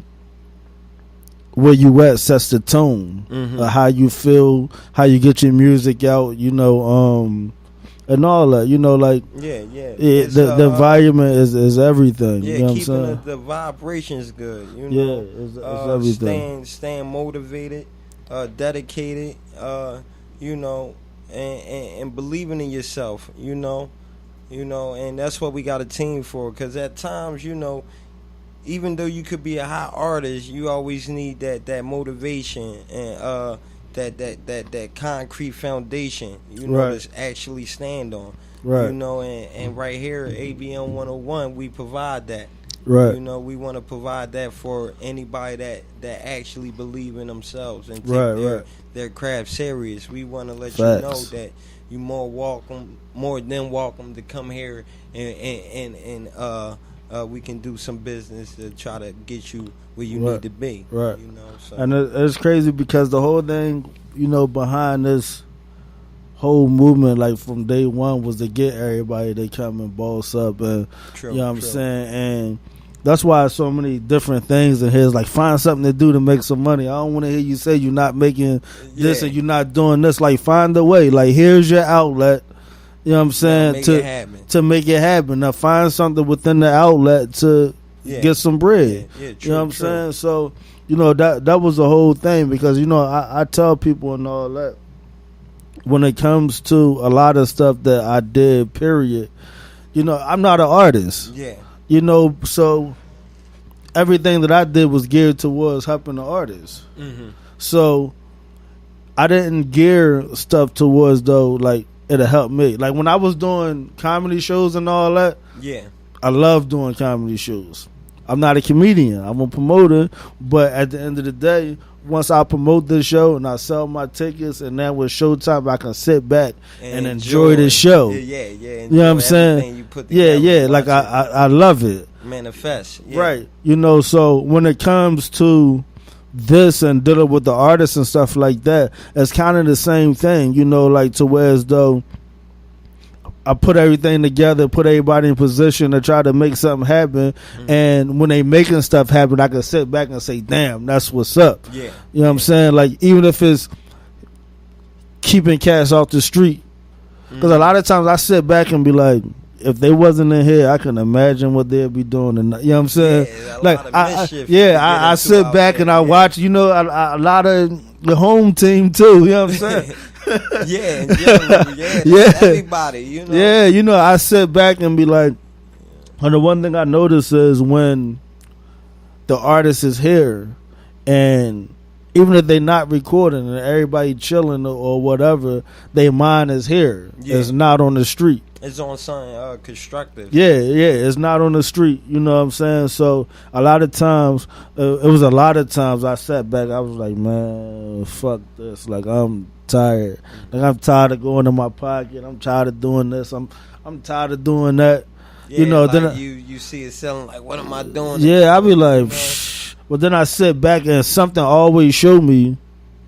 where you at sets the tone, how you feel, how you get your music out. You know. And all that, you know, like the environment is everything. Yeah, you know what I'm keeping saying? the vibrations good. You know, it's everything. Staying motivated, dedicated. You know, and believing in yourself. You know, and that's what we got a team for. Because at times, you know, even though you could be a hot artist, you always need that motivation and that concrete foundation, you know, to actually stand on. Right. You know, and right here at ABM 101, we provide that. Right. You know, we want to provide that for anybody that actually believe in themselves and take their craft serious. We want to let you know that you're more than welcome to come here and we can do some business to try to get you where you need to be. Right. You know, so. And it's crazy because the whole thing, you know, behind this whole movement, like from day one, was to get everybody to come and boss up, and you know what I'm saying. And that's why so many different things in here is like find something to do to make some money. I don't want to hear you say you're not making this and you're not doing this. Like find a way. Like here's your outlet. You know what I'm saying? To make it happen. Now find something within the outlet to get some bread. True, you know what I'm saying? So, you know, that was the whole thing because, you know, I tell people and all that when it comes to a lot of stuff that I did, period, you know, I'm not an artist. Yeah. You know, so everything that I did was geared towards helping the artists. Mm-hmm. So I didn't gear stuff towards, though, like, it'll help me. Like when I was doing comedy shows and all that, I love doing comedy shows. I'm not a comedian. I'm a promoter. But at the end of the day, once I promote this show and I sell my tickets and then with showtime, I can sit back and enjoy the show. Yeah. You know what I'm saying? Like I love it. Manifest. Yeah. Right. You know, so when it comes to this and dealing with the artists and stuff like that, it's kind of the same thing, you know, like to where as though I put everything together, put everybody in position to try to make something happen, and when they making stuff happen, I can sit back and say, damn, that's what's up. Yeah. You know what I'm saying? Like even if it's keeping cats off the street, because a lot of times I sit back and be like, if they wasn't in here, I can imagine what they'd be doing. And you know what I'm saying? Like, I sit back and I watch. You know, a lot of the home team too. You know what I'm saying? Everybody. You know. Yeah, you know, I sit back and be like, and the one thing I notice is when the artist is here, and even if they not recording and everybody chilling or whatever, their mind is here. It's not on the street. It's on something constructive. Yeah, it's not on the street. You know what I'm saying? So a lot of times, it was a lot of times I sat back. I was like, man, fuck this. Like I'm tired. Like I'm tired of going in my pocket. I'm tired of doing this. I'm tired of doing that. Yeah, you know, like then you see it selling. Like, what am I doing? Yeah, I be like, but then I sit back and something always show me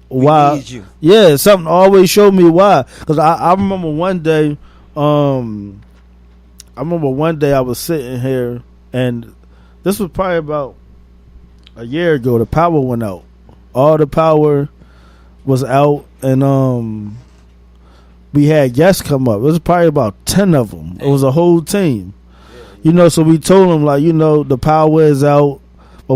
why. We need you. Yeah, something always showed me why. Because I remember one day. I remember one day I was sitting here, and this was probably about a year ago. The power went out. All the power was out, and we had guests come up. It was probably about 10 of them. It was a whole team. You know, so we told them, like, you know, the power is out.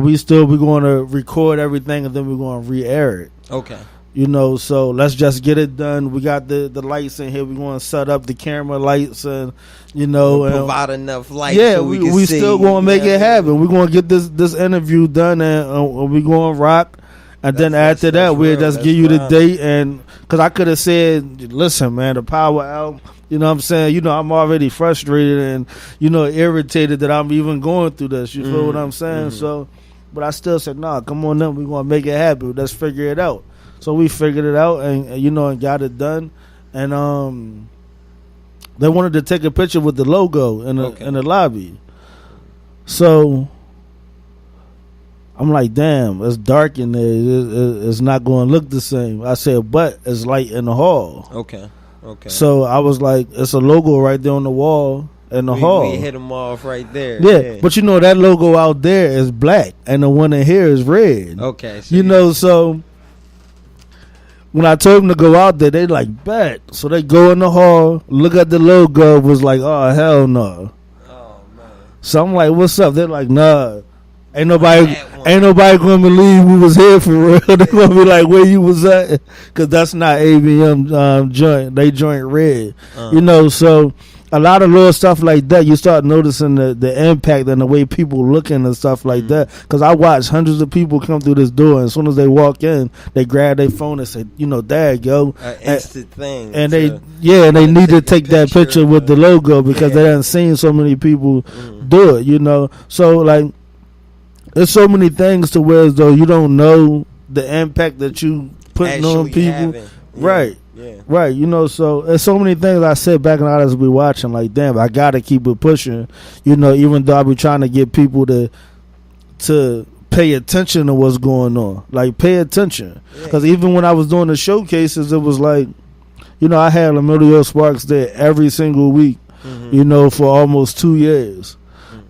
but we're going to record everything and then we're going to re-air it. Okay. You know, so let's just get it done. We got the lights in here. We're going to set up the camera lights and, you know. We'll provide enough lights yeah, so we can see. Still going to make it happen. We're going to get this interview done and we're going to rock. And then after that, we'll just give you the date. And because I could have said, listen, man, the Power album, you know what I'm saying? You know, I'm already frustrated and, you know, irritated that I'm even going through this. You feel what I'm saying? So, but I still said, nah, come on then. We're going to make it happen. Let's figure it out. So we figured it out and you know, and got it done. And they wanted to take a picture with the logo in the lobby. So I'm like, damn, it's dark in there. It's not going to look the same. I said, but it's light in the hall. Okay. So I was like, it's a logo right there on the wall in the hall. We hit them off right there. Yeah, but you know that logo out there is black and the one in here is red. Okay. So you know, so when I told them to go out there, they like, bet. So they go in the hall, look at the logo, was like, oh, hell no. Oh, man. So I'm like, what's up? They're like, nah. Ain't nobody gonna believe we was here for real. They gonna be like, where you was at? Because that's not ABM joint. They joint red. You know, so a lot of little stuff like that, you start noticing the impact and the way people looking and stuff like that. Because I watch hundreds of people come through this door, and as soon as they walk in, they grab their phone and say, you know, Dad, yo. Instant thing. And they need to take that picture with the logo because they haven't seen so many people do it, you know. So, like, there's so many things to where as though you don't know the impact that you putting on people. Right. Yeah. Right. You know, so there's so many things I sit back and I just be watching like, damn, I got to keep it pushing. You know, even though I be trying to get people to pay attention to what's going on. Like, pay attention. Because even when I was doing the showcases, it was like, you know, I had Emilio Sparks there every single week, you know, for almost 2 years.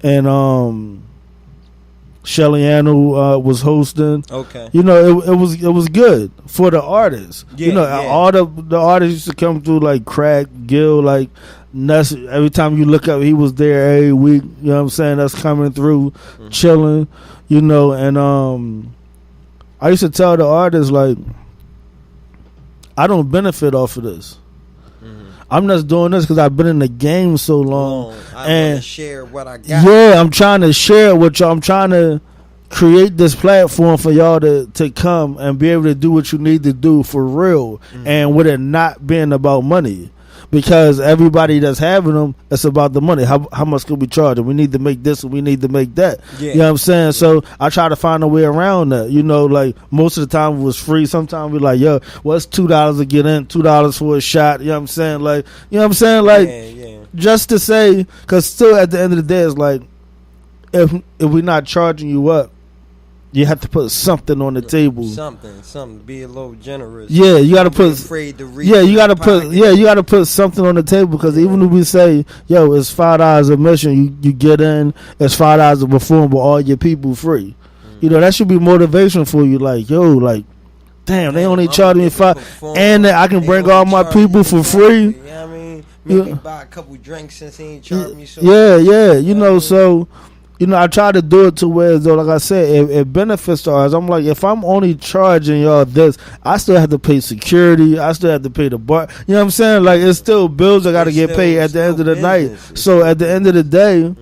And, Shelly Ann was hosting. Okay. You know, it was good for the artists. Yeah, you know, all the artists used to come through like Crack, Gil, like Ness. Every time you look up, he was there every week. You know what I'm saying? That's coming through, chilling. You know, and I used to tell the artists like, I don't benefit off of this. I'm just doing this because I've been in the game so long. I want to share what I got. Yeah, I'm trying to share it with y'all. I'm trying to create this platform for y'all to come and be able to do what you need to do for real, and with it not being about money. Because everybody that's having them, it's about the money. How much can we charge them? We need to make this and we need to make that. Yeah. You know what I'm saying? So I try to find a way around that. You know, like most of the time it was free. Sometimes we're like, yo, well, it's $2 to get in, $2 for a shot. You know what I'm saying? Like, you know what I'm saying? Like, just to say, because still at the end of the day, it's like, if we're not charging you up, you have to put something on the table. Something. Be a little generous. Yeah, you got to put. Afraid to reach you got to put. Yeah, you got to put something on the table because even if we say, "Yo, it's $5 admission," you get in. It's $5 to perform, but all your people free. You know that should be motivation for you. Like, yo, like, damn, they only charge me $5, and I can bring all my people for free. You know what I mean? Maybe buy a couple drinks since he ain't charging me so much. Yeah. You know, so. You know, I try to do it to where, though, like I said, it benefits to us. I'm like, if I'm only charging y'all this, I still have to pay security. I still have to pay the bar. You know what I'm saying? Like, it's still bills that got to get paid at the end of the night. So at the end of the day,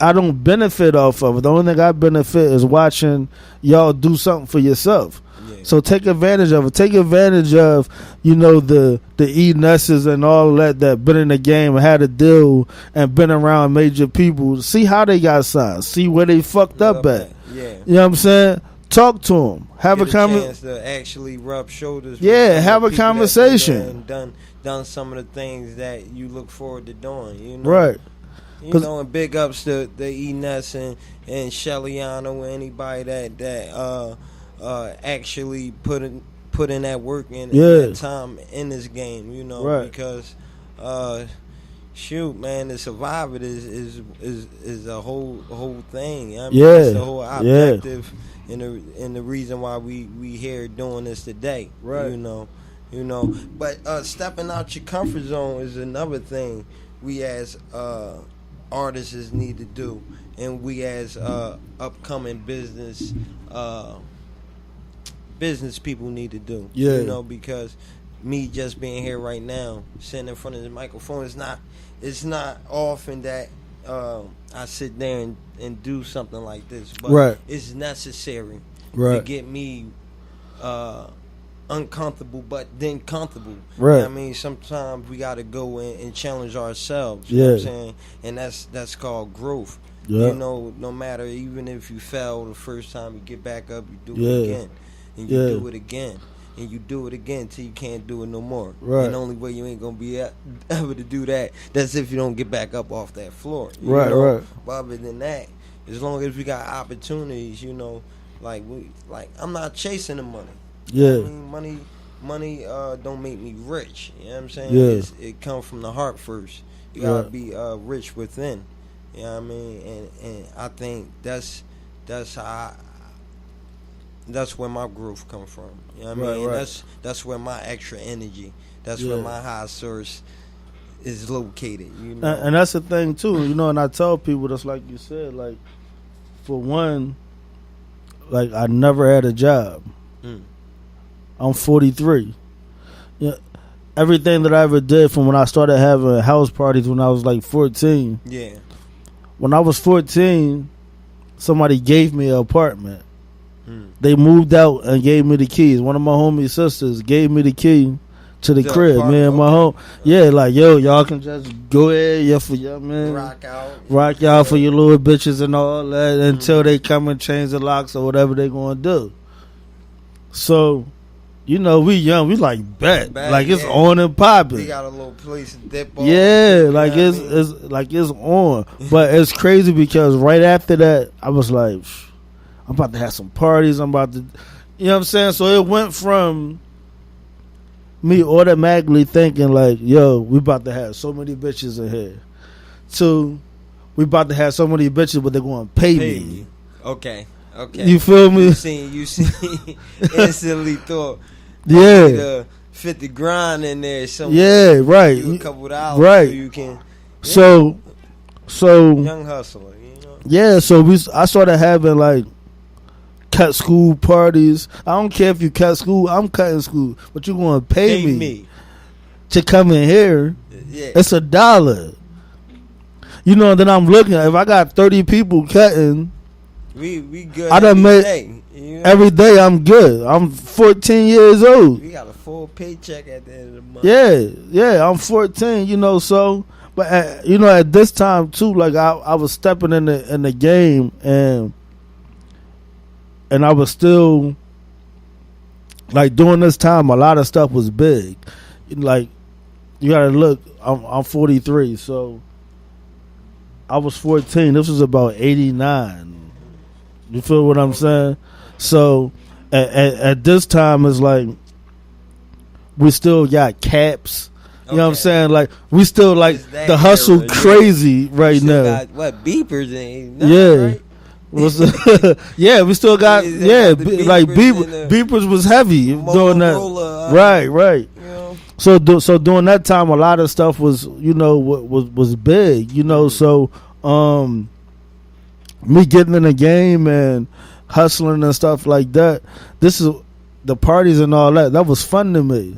I don't benefit off of it. The only thing I benefit is watching y'all do something for yourself. So take advantage of it. Take advantage of, you know, the E-Nesses and all that been in the game and had a deal and been around major people. See how they got signed. See where they fucked up at. Yeah. You know what I'm saying? Talk to them. Have Get a chance to actually rub shoulders. Yeah, have a conversation. And done some of the things that you look forward to doing. You know? Right. You know, and big ups to the E-Ness and Shellyano, anybody that actually put in that work and that time in this game, you know, because shoot, man, to survive it is a whole thing. I mean, it's the whole objective and the reason why we here doing this today. Right. You know. But stepping out your comfort zone is another thing we as artists need to do, and we as upcoming business people need to do. Yeah. You know, because me just being here right now, sitting in front of the microphone, it's not often that I sit there and do something like this, but Right. it's necessary to Right. get me uncomfortable, but then comfortable. Right. You know what I mean, sometimes we got to go in and challenge ourselves. You know what I'm Yeah. saying? And that's called growth. Yeah. You know, no matter, even if you fell the first time, you get back up, you do Yeah. it again, and you Yeah. do it again. And you do it again till you can't do it no more. Right. And the only way you ain't gonna be able to do that's if you don't get back up off that floor. You Right, know? right. But other than that, as long as we got opportunities, you know, I'm not chasing the money. Yeah. I mean, money don't make me rich. You know what I'm saying? Yeah. It comes from the heart first. You Yeah. gotta be rich within. You know what I mean? And I think that's where my growth come from. You know what I Right, mean? And right. that's where my extra energy. That's Yeah. where my high source is located. You know. And that's the thing too, you know. And I tell people that's like you said, like for one, like I never had a job. Mm. I'm 43. Yeah, everything that I ever did from when I started having house parties when I was like 14. Yeah. When I was 14, somebody gave me an apartment. Mm. They moved out and gave me the keys. One of my homie sisters gave me the key to the crib. Me and my home, yeah, like yo, y'all can just go ahead, yeah, for y'all man, rock y'all for your little bitches and all that until they come and change the locks or whatever they gonna do. So, you know, we young, we like bet, like it's on and popping. We got a little place to dip off. Yeah, like it's like it's on, but it's crazy because right after that, I was like, I'm about to have some parties. I'm about to, you know what I'm saying? So it went from me automatically thinking like, yo, we about to have so many bitches in here, to we about to have so many bitches, but they're going to pay me. Okay. You feel me? You see, instantly thought, yeah, to fit the grind in there. Yeah, right. You a couple of hours, right. So you can. Yeah. So young hustler, you know. Yeah, so I started having like cut school parties. I don't care if you cut school, I'm cutting school, but you're going to pay me to come in here. Yeah. It's $1. You know, and then I'm looking, if I got 30 people cutting, we good. I done made day, you know? every day. I'm good. I'm 14 years old. We got a full paycheck at the end of the month. Yeah, I'm 14. You know, so but you know, at this time too, like I was stepping in the game, and I was still like during this time, a lot of stuff was big. Like you gotta look. I'm 43, so I was 14. This was about 89. You feel what I'm saying? So at this time, it's like we still got caps. You know what I'm saying? Like we still like the hustle crazy right now. Got, what beepers ain't? Right? Yeah, we still got beepers was heavy doing that. Right. You know? So during that time, a lot of stuff was was big. You know, so me getting in the game and hustling and stuff like that. This is the parties and all that. That was fun to me.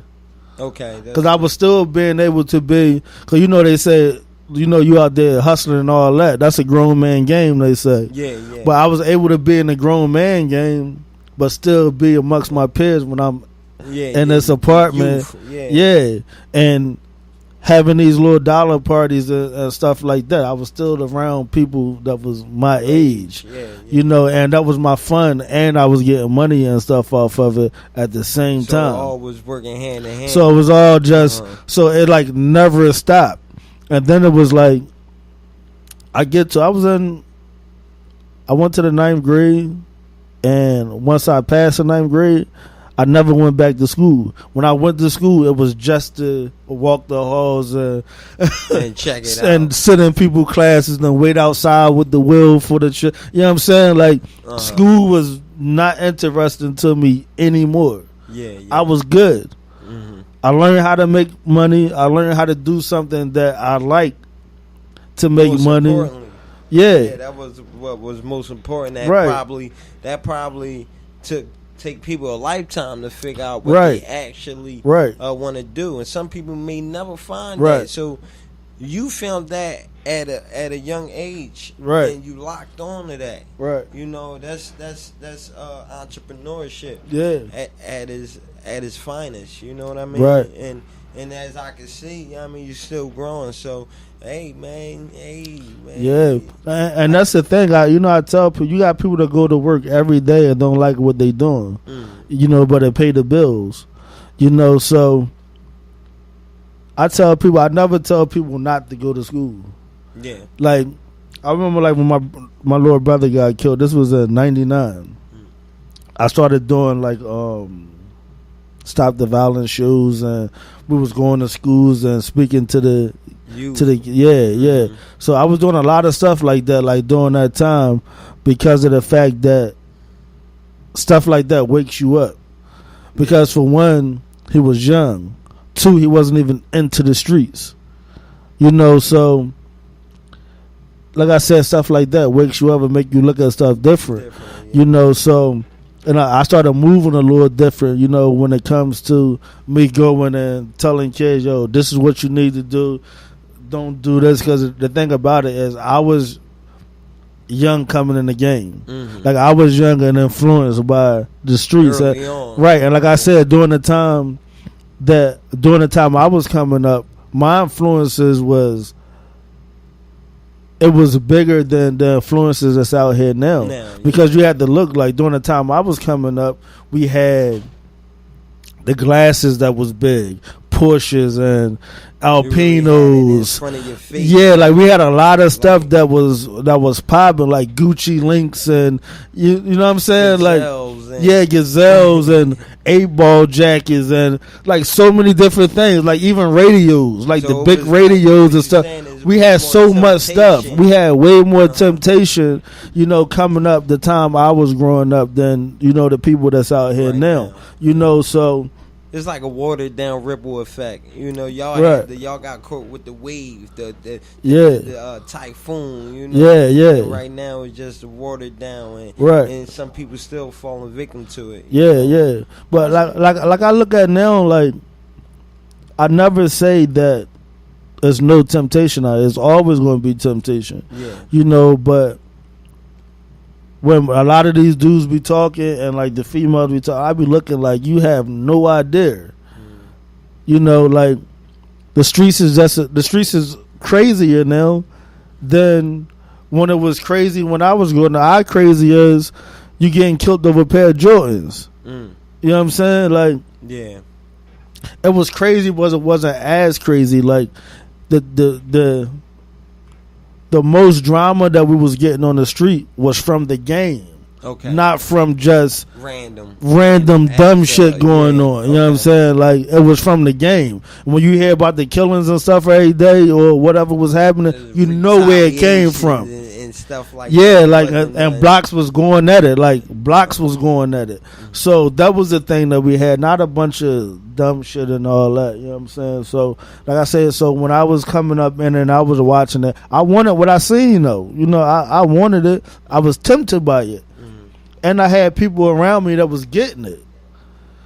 Okay. Because I was still being able to be. Because they say you out there hustling and all that. That's a grown man game. They say. Yeah. But I was able to be in the grown man game, but still be amongst my peers when I'm in this apartment. Yeah. And having these little dollar parties and stuff like that, I was still around people that was my age, and that was my fun, and I was getting money and stuff off of it at the same time. So it all was working hand in hand. So it was all just, so it like never stopped. And then it was like, I went to the 9th grade, and once I passed the 9th grade, I never went back to school. When I went to school, it was just to walk the halls and check it out. And sit in people's classes and wait outside with the wheel for the you know what I'm saying? Like, school was not interesting to me anymore. Yeah. I was good. Mm-hmm. I learned how to make money. I learned how to do something that I like to make Most money. importantly. Yeah, that was what was most important. That Right. probably take people a lifetime to figure out what Right. they actually Right. want to do, and some people may never find Right. that. So you found that at a young age, Right. And you locked on to that, Right. You know, that's entrepreneurship, Yeah. at its finest. You know what I mean, Right. And as I can see, I mean, you're still growing. So, hey man. Yeah, and that's the thing. I tell people, you got people that go to work every day and don't like what they doing, but they pay the bills, So I tell people, I never tell people not to go to school. Yeah. Like, I remember, like, when my little brother got killed. This was in '99. I started doing like Stop the Violence shows, and we was going to schools and speaking to the So I was doing a lot of stuff like that, like during that time, because of the fact that stuff like that wakes you up. Because for one, he was young. Two, he wasn't even into the streets. So like I said, stuff like that wakes you up and make you look at stuff different. So. And I started moving a little different, when it comes to me going and telling kids, yo, this is what you need to do. Don't do this. Because the thing about it is I was young coming in the game. Mm-hmm. Like, I was young and influenced by the streets. Early on. Right. And like I said, during the time I was coming up, my influences was... It was bigger than the influences that's out here now. Because you had to look, like, during the time I was coming up, we had the glasses that was big, Porsches and Alpinos. In front of your face. Yeah, like, we had a lot of stuff that was popping, like Gucci links and you know what I'm saying? Gazelles like Gazelles and 8-ball jackets and like so many different things, like even radios, like the big radios and stuff. We had so much stuff. We had way more temptation, coming up the time I was growing up than, the people that's out here now. So it's like a watered down ripple effect. Y'all y'all got caught with the wave, the typhoon. Right now it's just watered down, and some people still falling victim to it. Yeah. But like I look at now, like, I never say that there's no temptation out. It's always going to be temptation. Yeah. But when a lot of these dudes be talking and like the females be talking, I be looking like you have no idea. Like the streets is crazier now than when it was crazy when I was going. Our crazy is you getting killed over a pair of Jordans. You know what I'm saying? Like, yeah, it was crazy, but it wasn't as crazy. Like the most drama that we was getting on the street was from the game. Okay. Not from just random dumb shit going on. You know what I'm saying? Like, it was from the game. When you hear about the killings and stuff every day or whatever was happening, you know where it came from. And stuff like that. Like, and Blocks was going at it. Like, Blocks was going at it. So that was the thing that we had. Not a bunch of dumb shit and all that. You know what I'm saying? So, like I said, so when I was coming up in and I was watching it, I wanted what I seen, though. I wanted it. I was tempted by it. And I had people around me that was getting it.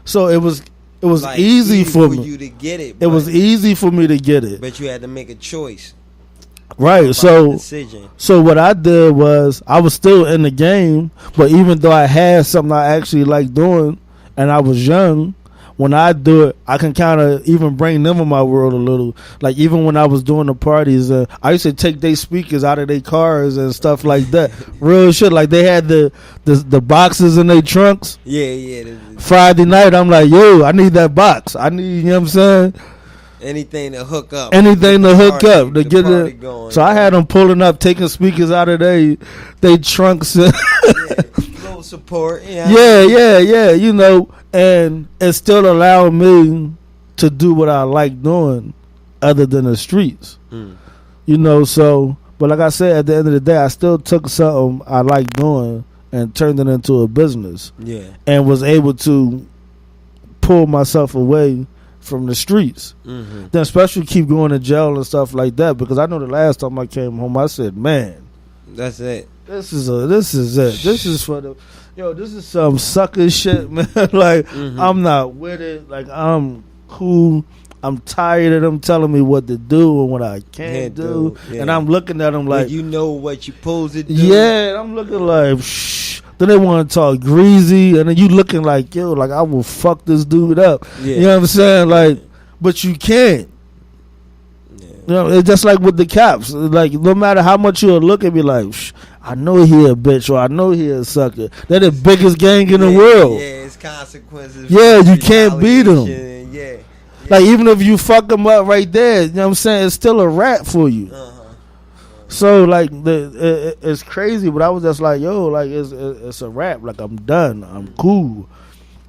So it was like easy for you to get it. It was easy for me to get it. But you had to make a choice. Right. So what I did was I was still in the game, but even though I had something I actually liked doing and I was young, when I do it, I can kind of even bring them in my world a little. Like, even when I was doing the parties, I used to take their speakers out of their cars and stuff like that. Real shit. Like, they had the boxes in their trunks. Yeah. Friday night, I'm like, yo, I need that box. I need, you know what I'm saying? Anything to hook up. To get it going. So I had them pulling up, taking speakers out of they trunks. Little support. Yeah. And it still allowed me to do what I like doing other than the streets. So, but like I said, at the end of the day, I still took something I like doing and turned it into a business. Yeah. And was able to pull myself away from the streets. Mhm. Then especially keep going to jail and stuff like that, because I know the last time I came home, I said, man, That's it. this is it. This is for the this is some sucker shit, man. Like I'm not with it. Like I'm cool. I'm tired of them telling me what to do and what I can't do. Yeah. And I'm looking at them like, you know what you supposed to do. yeah, and I'm looking like, shh. Then they want to talk greasy, and then you looking like, yo, like I will fuck this dude up. Yeah. You know what I'm saying? Like, but you can't. Yeah. You know, it's just like with the cops. Like, no matter how much you'll look at me, like, shh, I know he a bitch or I know he a sucker. They're the biggest gang in the world. Yeah, it's consequences. Yeah, for you can't beat them. retaliation, Yeah. Like, even if you fuck them up right there, you know what I'm saying? It's still a rap for you. So, like, it's crazy, but I was just like, yo, like, it's a rap. Like, I'm done. I'm cool.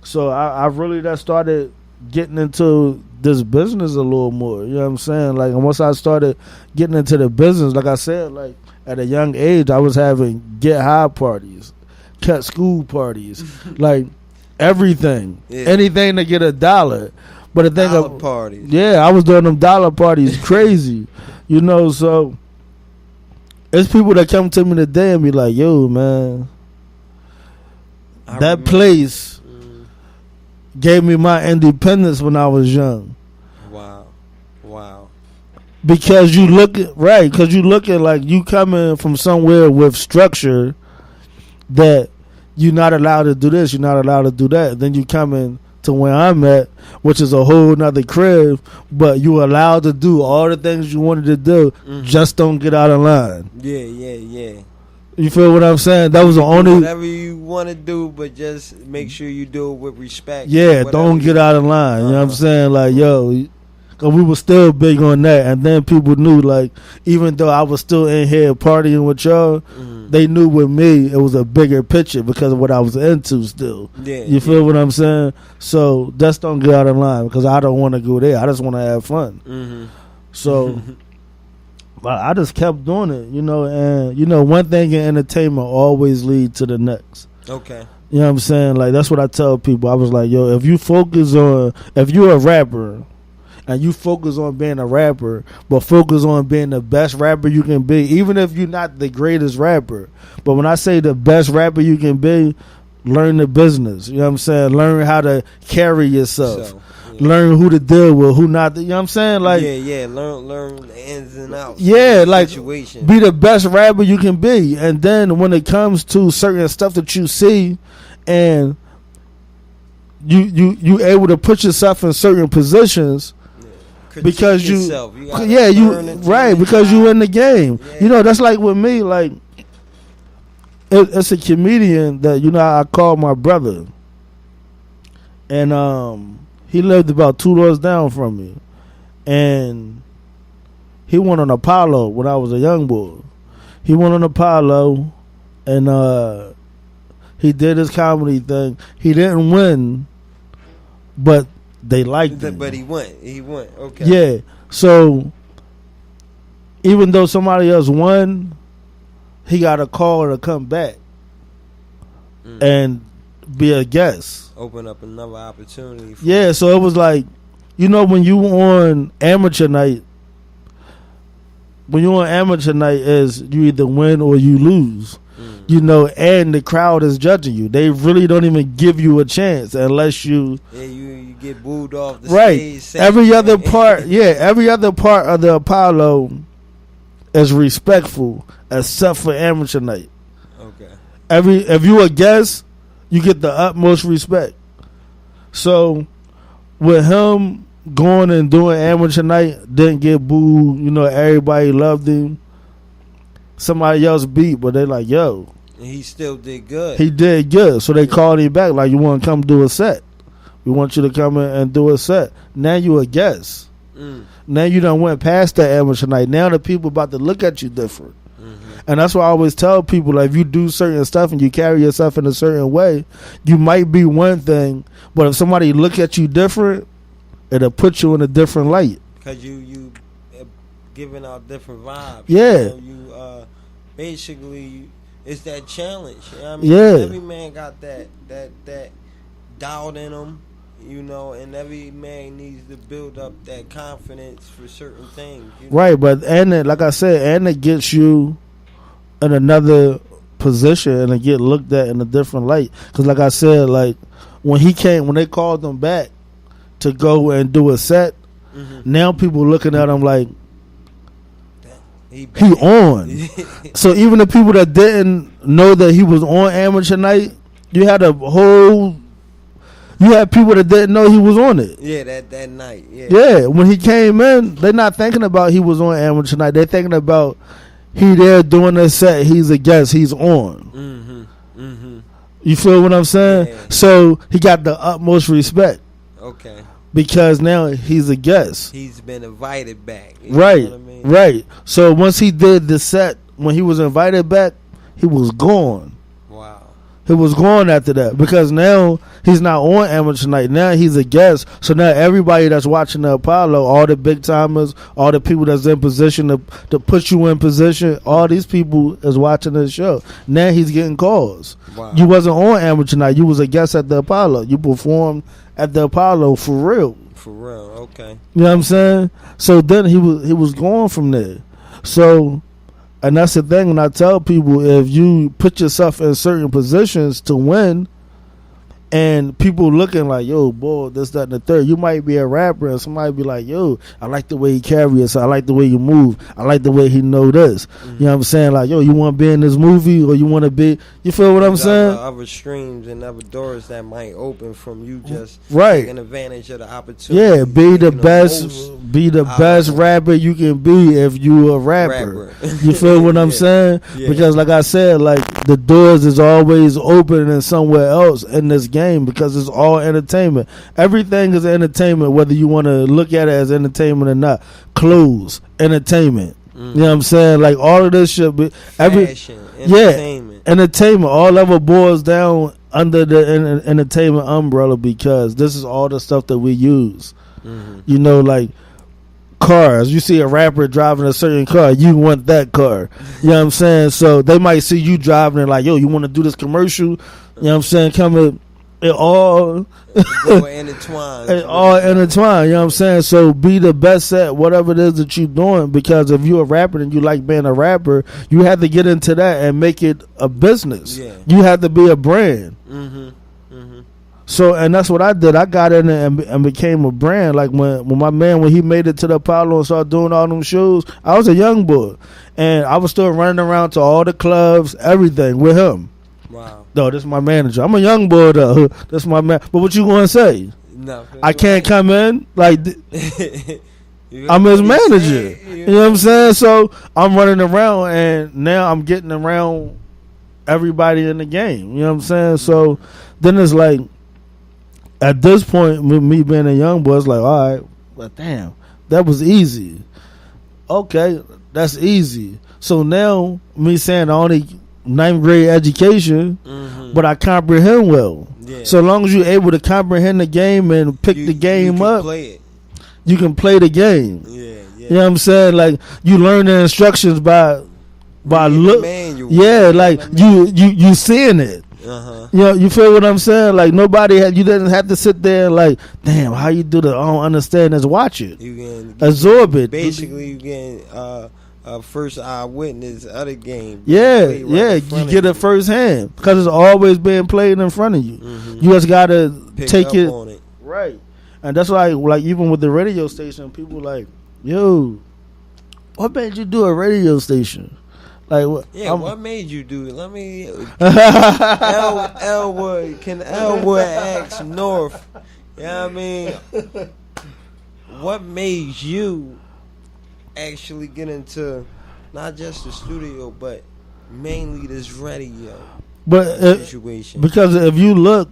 So, I really just started getting into this business a little more. You know what I'm saying? Like, and once I started getting into the business, like I said, like, at a young age, I was having get high parties, cut school parties, like, everything. Yeah. Anything to get $1. But the thing Dollar parties. yeah, I was doing them dollar parties crazy. You know, so it's people that come to me today and be like, yo, man, that place gave me my independence when I was young. Wow. Because you look at, right, because you looking like you coming from somewhere with structure that you're not allowed to do this, you're not allowed to do that. Then you coming to where I'm at, which is a whole nother crib, but you allowed to do all the things you wanted to do, just don't get out of line. Yeah. You feel what I'm saying? That was the only. Whatever you want to do, but just make sure you do it with respect. Yeah, don't get out of line. You know what I'm saying? Like, yo, cause we were still big on that, and then people knew, like, even though I was still in here partying with y'all, they knew with me it was a bigger picture because of what I was into still. Yeah, you feel what I'm saying? So just don't get out of line because I don't want to go there. I just want to have fun. So. But I just kept doing it, you know, and you know, one thing in entertainment always lead to the next. Okay. You know what I'm saying? Like, that's what I tell people. I was like, yo, if you're a rapper and you focus on being a rapper, but focus on being the best rapper you can be, even if you're not the greatest rapper. But when I say the best rapper you can be, learn the business. You know what I'm saying? Learn how to carry yourself. Learn who to deal with, who not. You know what I'm saying? Like, yeah. Learn the ins and outs. Yeah, like, situation. be the best rapper you can be. And then when it comes to certain stuff that you see, and you able to put yourself in certain positions, because yourself. because you in the game. You know, that's like with me. Like, it's a comedian that, you know, I call my brother, and he lived about 2 doors down from me, and he went on Apollo when I was a young boy. He went on Apollo, and he did his comedy thing. He didn't win, but they liked him. But he went. Okay. Yeah. So even though somebody else won, he got a call to come back and be a guest. Open up another opportunity. Yeah, so it was like, you know, when you on amateur night, is you either win or you lose. You know, and the crowd is judging you. They really don't even give you a chance unless you. Yeah, you get booed off the right. stage. Every other part of the Apollo is respectful except for amateur night. Okay. If you a guest, you get the utmost respect. So with him going and doing amateur night, didn't get booed. You know, everybody loved him. Somebody else beat, but they like, yo. And he still did good. He did good. So they called him back like, you want to come do a set? We want you to come in and do a set. Now you a guest. Now you done went past that amateur night. Now the people about to look at you different. And that's why I always tell people, like, if you do certain stuff and you carry yourself in a certain way, you might be one thing, but if somebody look at you different, it'll put you in a different light. Because you giving out different vibes. Yeah. You basically, it's that challenge. You know what I mean? Yeah. Every man got that doubt in him. you know, and every man needs to build up that confidence for certain things. You know? Right, but like I said, and it gets you in another position and it get looked at in a different light. Because like I said, like when they called him back to go and do a set, now people looking at him like he on. So even the people that didn't know that he was on Amateur Night, you had people that didn't know he was on it. Yeah, that night. Yeah. Yeah, when he came in, they're not thinking about he was on Amateur Night. They're thinking about he there doing a set. He's a guest. He's on. You feel what I'm saying? Yeah. So he got the utmost respect. Okay. Because now he's a guest. He's been invited back. Right. Know what I mean? Right. So once he did the set, when he was invited back, he was gone. Wow. He was gone after that because now he's not on Amateur Night. Now he's a guest. So now everybody that's watching the Apollo, all the big timers, all the people that's in position to put you in position, all these people is watching this show. Now he's getting calls. Wow. You wasn't on Amateur Night. You was a guest at the Apollo. You performed at the Apollo for real. For real, okay. You know what I'm saying? So then he was going from there. So, and that's the thing when I tell people, if you put yourself in certain positions to win, and people looking like, yo, boy, this, that, and the third, you might be a rapper, and somebody be like, yo, I like the way he carry us. I like the way you move. I like the way he know this. You know what I'm saying? Like, yo, you want to be in this movie, or you want to be, you feel what I'm saying? Other streams and other doors that might open from you just taking advantage of the opportunity. Yeah, be the best rapper you can be if you a rapper. You feel what I'm saying? Yeah. Because like I said, like the doors is always open in somewhere else in this game because it's all entertainment. Everything is entertainment, whether you want to look at it as entertainment or not. Clothes, entertainment. You know what I'm saying? Like all of this shit, Fashion, entertainment. Entertainment. All of it boils down under the entertainment umbrella because this is all the stuff that we use. You know, like cars. You see a rapper driving a certain car, you want that car. You know what I'm saying? So they might see you driving and like, yo, you want to do this commercial? You know what I'm saying? It all intertwined. It all intertwined. You know what I'm saying? So be the best at whatever it is that you're doing because if you're a rapper and you like being a rapper, you have to get into that and make it a business. Yeah. You have to be a brand. So, and that's what I did. I got in there and became a brand. Like when my man, when he made it to the Apollo and started doing all them shows, I was a young boy. And I was still running around to all the clubs, everything with him. Wow. No, this is my manager. I'm a young boy though. That's my man. But what you gonna say? Nothing. I can't come in like I'm his manager. You know what I'm saying? So I'm running around and now I'm getting around everybody in the game. You know what I'm saying? So then it's like at this point, with me being a young boy, it's like, all right, but damn, that was easy. Okay, that's easy. So now me saying I only 9th grade education, but I comprehend well. Yeah. So long as you're able to comprehend the game and pick the game up, play it. you can play the game. Yeah. You know what I'm saying? Like you learn the instructions by look. Yeah, like you seeing it. You know, you feel what I'm saying? Like you didn't have to sit there and like, damn, how you do that? I don't understand this. Watch it. You can absorb it. Basically, you get first eyewitness of the game. Yeah, you get it firsthand because it's always being played in front of you. You just gotta take it on it. Right, and that's why, like even with the radio station, people like, yo, what made you do a radio station? Like what? Yeah, what made you do it? Let me. Elwood, can Elwood ask North? You know what I mean? What made you actually get into not just the studio, but mainly this radio situation? Because if you look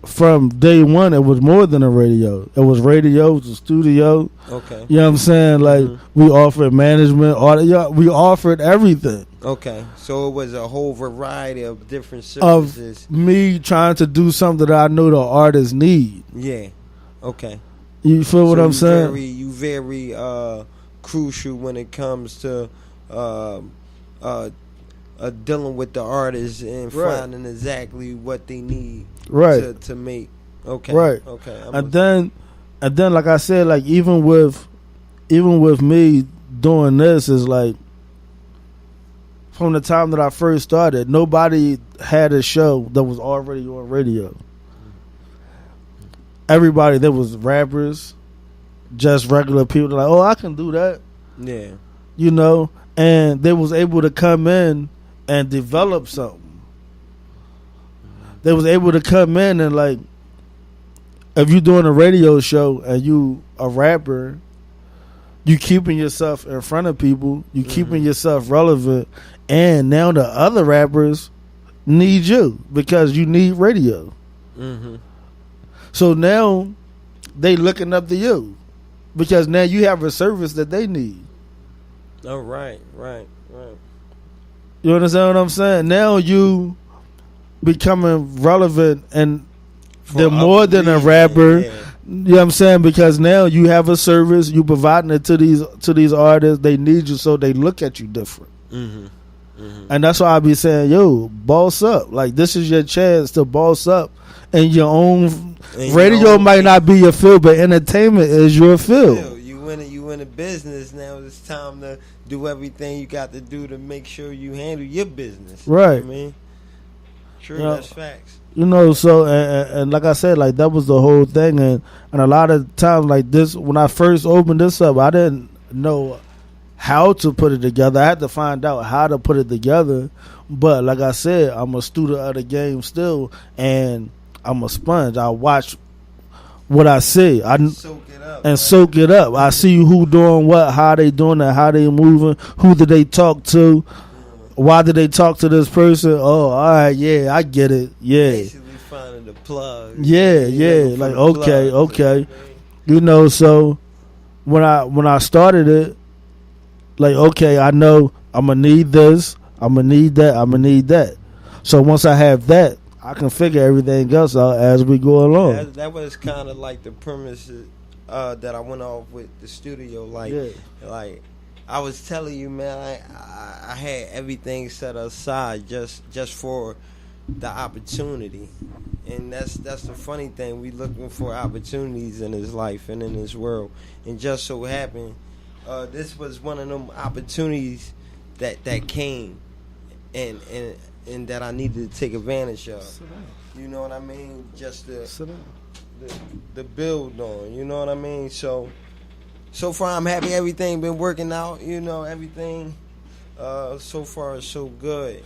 from day one, it was more than a radio. It was radio, it was a studio. Okay. You know what I'm saying? Like we offered management, audio, we offered everything. Okay, so it was a whole variety of different services. Of me trying to do something that I know the artists need. Yeah. Okay. You feel what I'm saying? You very crucial when it comes to dealing with the artists and finding exactly what they need to make Okay. Right. Okay. And then, like I said, like even with me doing this is like from the time that I first started, nobody had a show that was already on radio. Everybody, there was rappers, just regular people like, oh, I can do that. Yeah. You know, and they was able to come in and develop something. They was able to come in and like, if you're doing a radio show and you a rapper, you keeping yourself in front of people, you keeping yourself relevant, and now the other rappers need you because you need radio. Mm-hmm. So now they looking up to you because now you have a service that they need. Oh, right. You understand what I'm saying? Now you becoming relevant and they're more than a rapper. Yeah. You know what I'm saying? Because now you have a service, you providing it to these artists. They need you, so they look at you different. Mm-hmm. Mm-hmm. And that's why I be saying, yo, boss up. Like, this is your chance to boss up in your own. Radio might not be your field, but entertainment is your field. You in a business now. It's time to do everything you got to do to make sure you handle your business. Right. You know what I mean? True, that's facts. You know, so and like I said, like that was the whole thing, and a lot of times like this, when I first opened this up, I didn't know how to put it together. I had to find out how to put it together. But like I said, I'm a student of the game still, and I'm a sponge. I watch what I see. Soak it up. I see who doing what, how they doing it, how they moving, who did they talk to, why did they talk to this person? Oh, all right, yeah, I get it. Yeah. Basically finding the plug. Yeah. Like okay. You know, so when I started it, like, okay, I know I'm gonna need this, I'm gonna need that, I'm gonna need that. So once I have that, I can figure everything else out as we go along. That was kind of like the premise that I went off with the studio. Like I was telling you, man, I had everything set aside just for the opportunity, and that's the funny thing. We looking for opportunities in his life and in this world, and just so happened, this was one of them opportunities that came, and that I needed to take advantage of. You know what I mean? Just the build on. You know what I mean? So far I'm happy. Everything been working out. You know, everything so far is so good.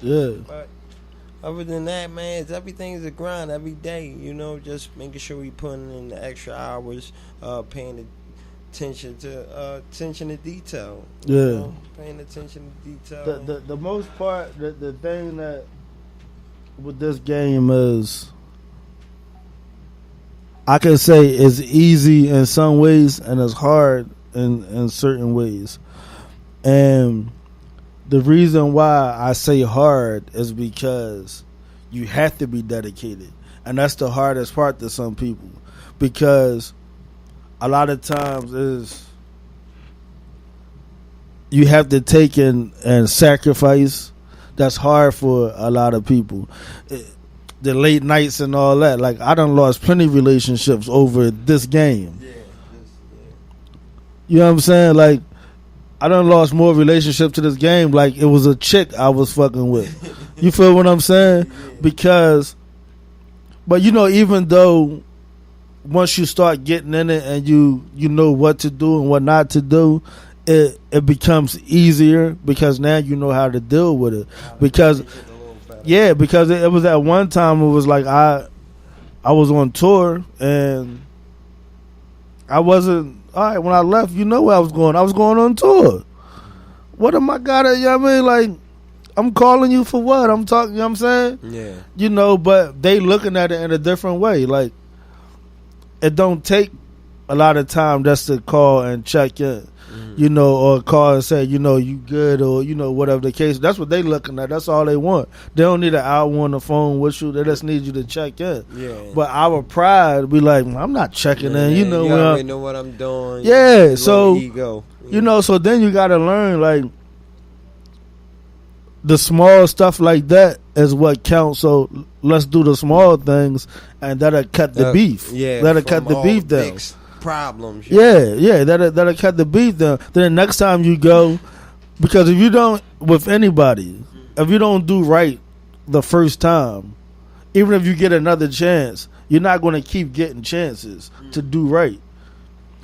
But other than that, man, everything's a grind every day. You know, just making sure we putting in the extra hours, paying attention to detail. Yeah. You know, paying attention to detail. The most part, the thing that with this game is, I can say it's easy in some ways and it's hard in certain ways. And the reason why I say hard is because you have to be dedicated. And that's the hardest part to some people. Because a lot of times is you have to take and sacrifice. That's hard for a lot of people. The late nights and all that. Like, I done lost plenty of relationships over this game. You know what I'm saying? Like, I done lost more relationships to this game like it was a chick I was fucking with. You feel what I'm saying? Because, but you know, even though once you start getting in it and you know what to do and what not to do, it becomes easier because now you know how to deal with it. Because it was at one time it was like I was on tour and I wasn't all right when I left. You know where I was going. I was going on tour. What am I got at? You know what I mean? Like, I'm calling you for what? I'm talking. You know what I'm saying? Yeah. You know, but they looking at it in a different way. Like, it don't take a lot of time just to call and check in. You know, or call and say, you know, you good, or, you know, whatever the case. That's what they looking at. That's all they want. They don't need an hour on the phone with you. They just need you to check in. Yeah. But our pride, we like, I'm not checking in. You know, you already know what I'm doing. Yeah. So, ego. You know, so then you got to learn, like, the small stuff like that is what counts. So let's do the small things, and that'll cut the beef. Yeah, that'll from cut the all beef down. big problems. Yeah, that'll cut the beef down. Then the next time you go, because if you don't, with anybody, if you don't do right the first time, even if you get another chance, you're not going to keep getting chances to do right.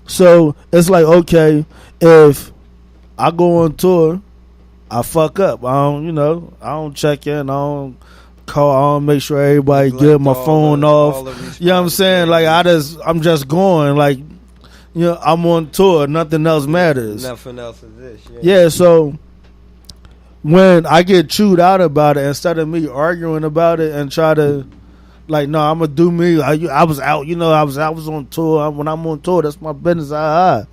So it's like, okay, if I go on tour, I fuck up. I don't check in. I don't call. I don't make sure everybody good. My phone off. You know what I'm saying? Like I'm just going. Like, I'm on tour. Nothing else matters. Nothing else is this. Yeah. So when I get chewed out about it, instead of me arguing about it and try to, like, no, I'm gonna do me. I was out. I was on tour. When I'm on tour, that's my business.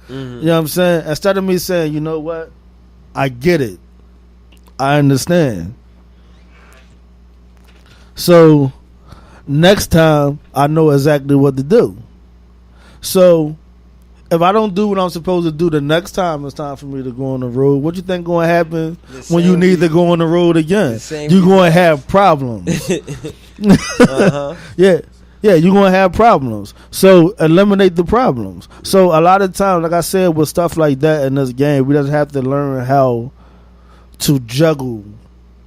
You know what I'm saying? Instead of me saying, you know what, I get it. I understand. So next time I know exactly what to do. So if I don't do what I'm supposed to do the next time it's time for me to go on the road, what you think going to happen when you need to go on the road again? You're going to have problems. Yeah, you're going to have problems. So eliminate the problems. So a lot of times, like I said, with stuff like that in this game, we just have to learn how to juggle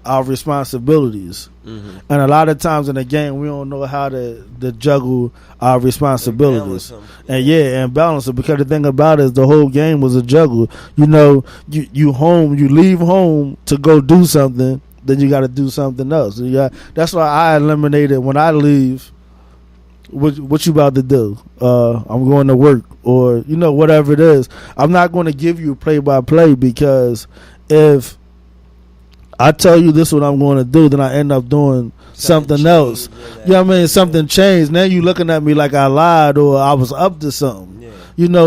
our responsibilities. And a lot of times in the game, we don't know how to juggle our responsibilities and balance it, because the thing about it is the whole game was a juggle. You leave home to go do something, then you got to do something else. That's why I eliminated when I leave. What you about to do? I'm going to work, or whatever it is. I'm not going to give you play by play, because if I tell you this is what I'm going to do, then I end up doing something else. You know what I mean? Something changed. Now you looking at me like I lied or I was up to something.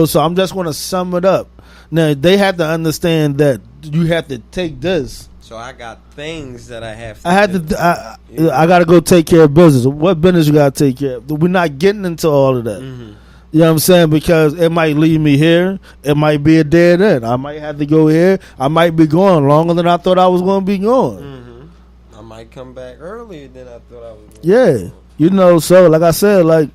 So I'm just going to sum it up. Now they have to understand that you have to take this. So I got things that I have to I got to go take care of business. What business you got to take care of? We're not getting into all of that. You know what I'm saying? Because it might lead me here. It might be a dead end. I might have to go here. I might be going longer than I thought I was going to be going. I might come back earlier than I thought I was going to. So like I said,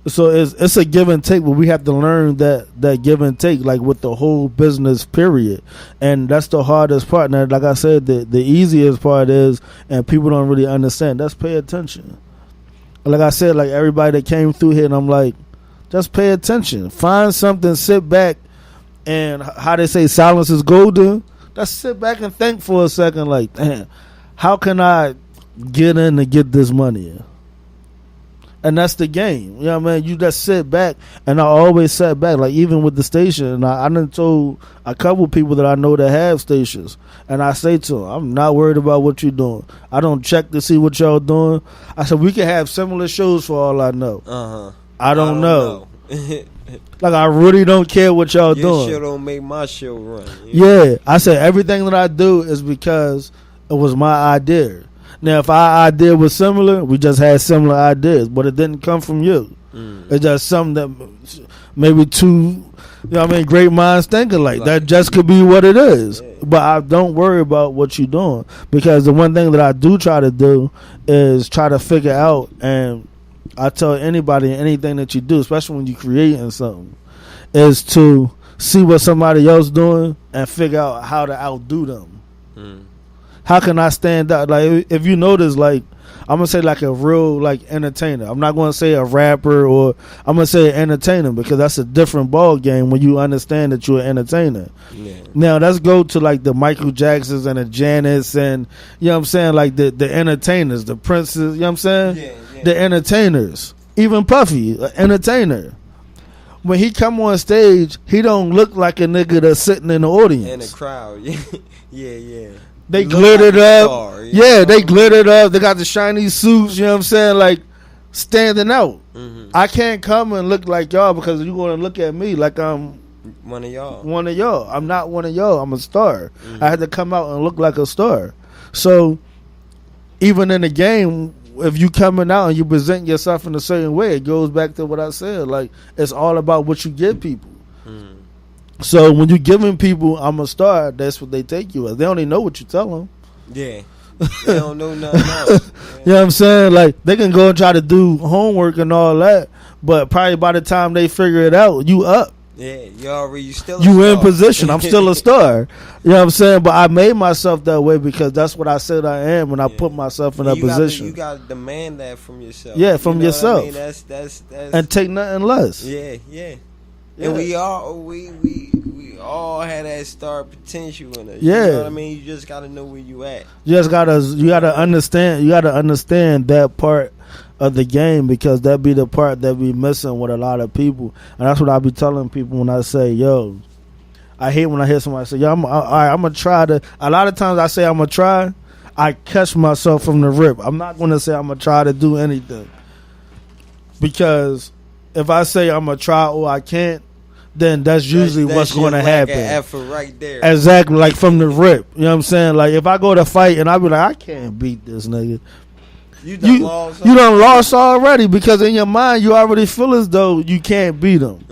so it's a give and take, but we have to learn that give and take, like with the whole business period. And that's the hardest part. Now, like I said, the easiest part is, and people don't really understand, that's pay attention. Like I said, like everybody that came through here, and I'm like, just pay attention. Find something, sit back, and how they say silence is golden. Just sit back and think for a second, like, damn, how can I get in to get this money? And that's the game. You know what I mean? You just sit back, and I always sat back. Like, even with the station, and I done told a couple people that I know that have stations, and I say to them, I'm not worried about what you're doing. I don't check to see what y'all doing. I said, we can have similar shows for all I know. I don't know. Like, I really don't care what y'all doing. Your show don't make my show run. Yeah. I said everything that I do is because it was my idea. Now, if our idea was similar, we just had similar ideas, but it didn't come from you. It's just something that maybe two, great minds thinking like that just could be what it is. But I don't worry about what you're doing, because the one thing that I do try to do is try to figure out, and I tell anybody anything that you do, especially when you're creating something, is to see what somebody else doing and figure out how to outdo them. How can I stand out? Like, if you notice, like, I'm gonna say like a real like entertainer. I'm not gonna say a rapper, or I'm gonna say an entertainer, because that's a different ball game when you understand that you're an entertainer. Now let's go to like the Michael Jacksons and the Janets, and you know what I'm saying, like the entertainers, the Princes. You know what I'm saying? The entertainers. Even Puffy, an entertainer. When he come on stage, he don't look like a nigga that's sitting in the audience. In the crowd. Yeah. They glittered up. They glittered up. They got the shiny suits, you know what I'm saying? Like, standing out. I can't come and look like y'all, because you're going to look at me like I'm one of y'all. I'm not one of y'all. I'm a star. I had to come out and look like a star. So, even in the game, if you coming out and you present yourself in a certain way, it goes back to what I said. Like, it's all about what you give people. So when you giving people, I'm a star, that's what they take you as. They only know what you tell them. Yeah. They don't know nothing else. You know what I'm saying? Like, they can go and try to do homework and all that, but probably by the time they figure it out, you up. Yeah, you still a You star. in position. I'm still a star. You know what I'm saying? But I made myself that way because that's what I said I am when I put myself in that position. You got to demand that from yourself. Yeah, from You know what I yourself. mean? That's and take nothing less. Yeah. Yeah. And we all had that star potential in us. Yeah. You know what I mean? You just gotta know where you at. You gotta understand that part of the game, because that be the part that be missing with a lot of people. And that's what I be telling people when I say, yo, I hate when I hear somebody say, yo, I'm gonna try to. A lot of times I say I'm gonna try, I catch myself from the rip. I'm not gonna say I'm gonna try to do anything, because if I say I'm gonna try or I can't, then that's usually what's going to happen. Effort right there. Exactly, like from the rip. You know what I'm saying? Like, if I go to fight and I be like, I can't beat this nigga. You done lost already, because in your mind you already feel as though you can't beat him.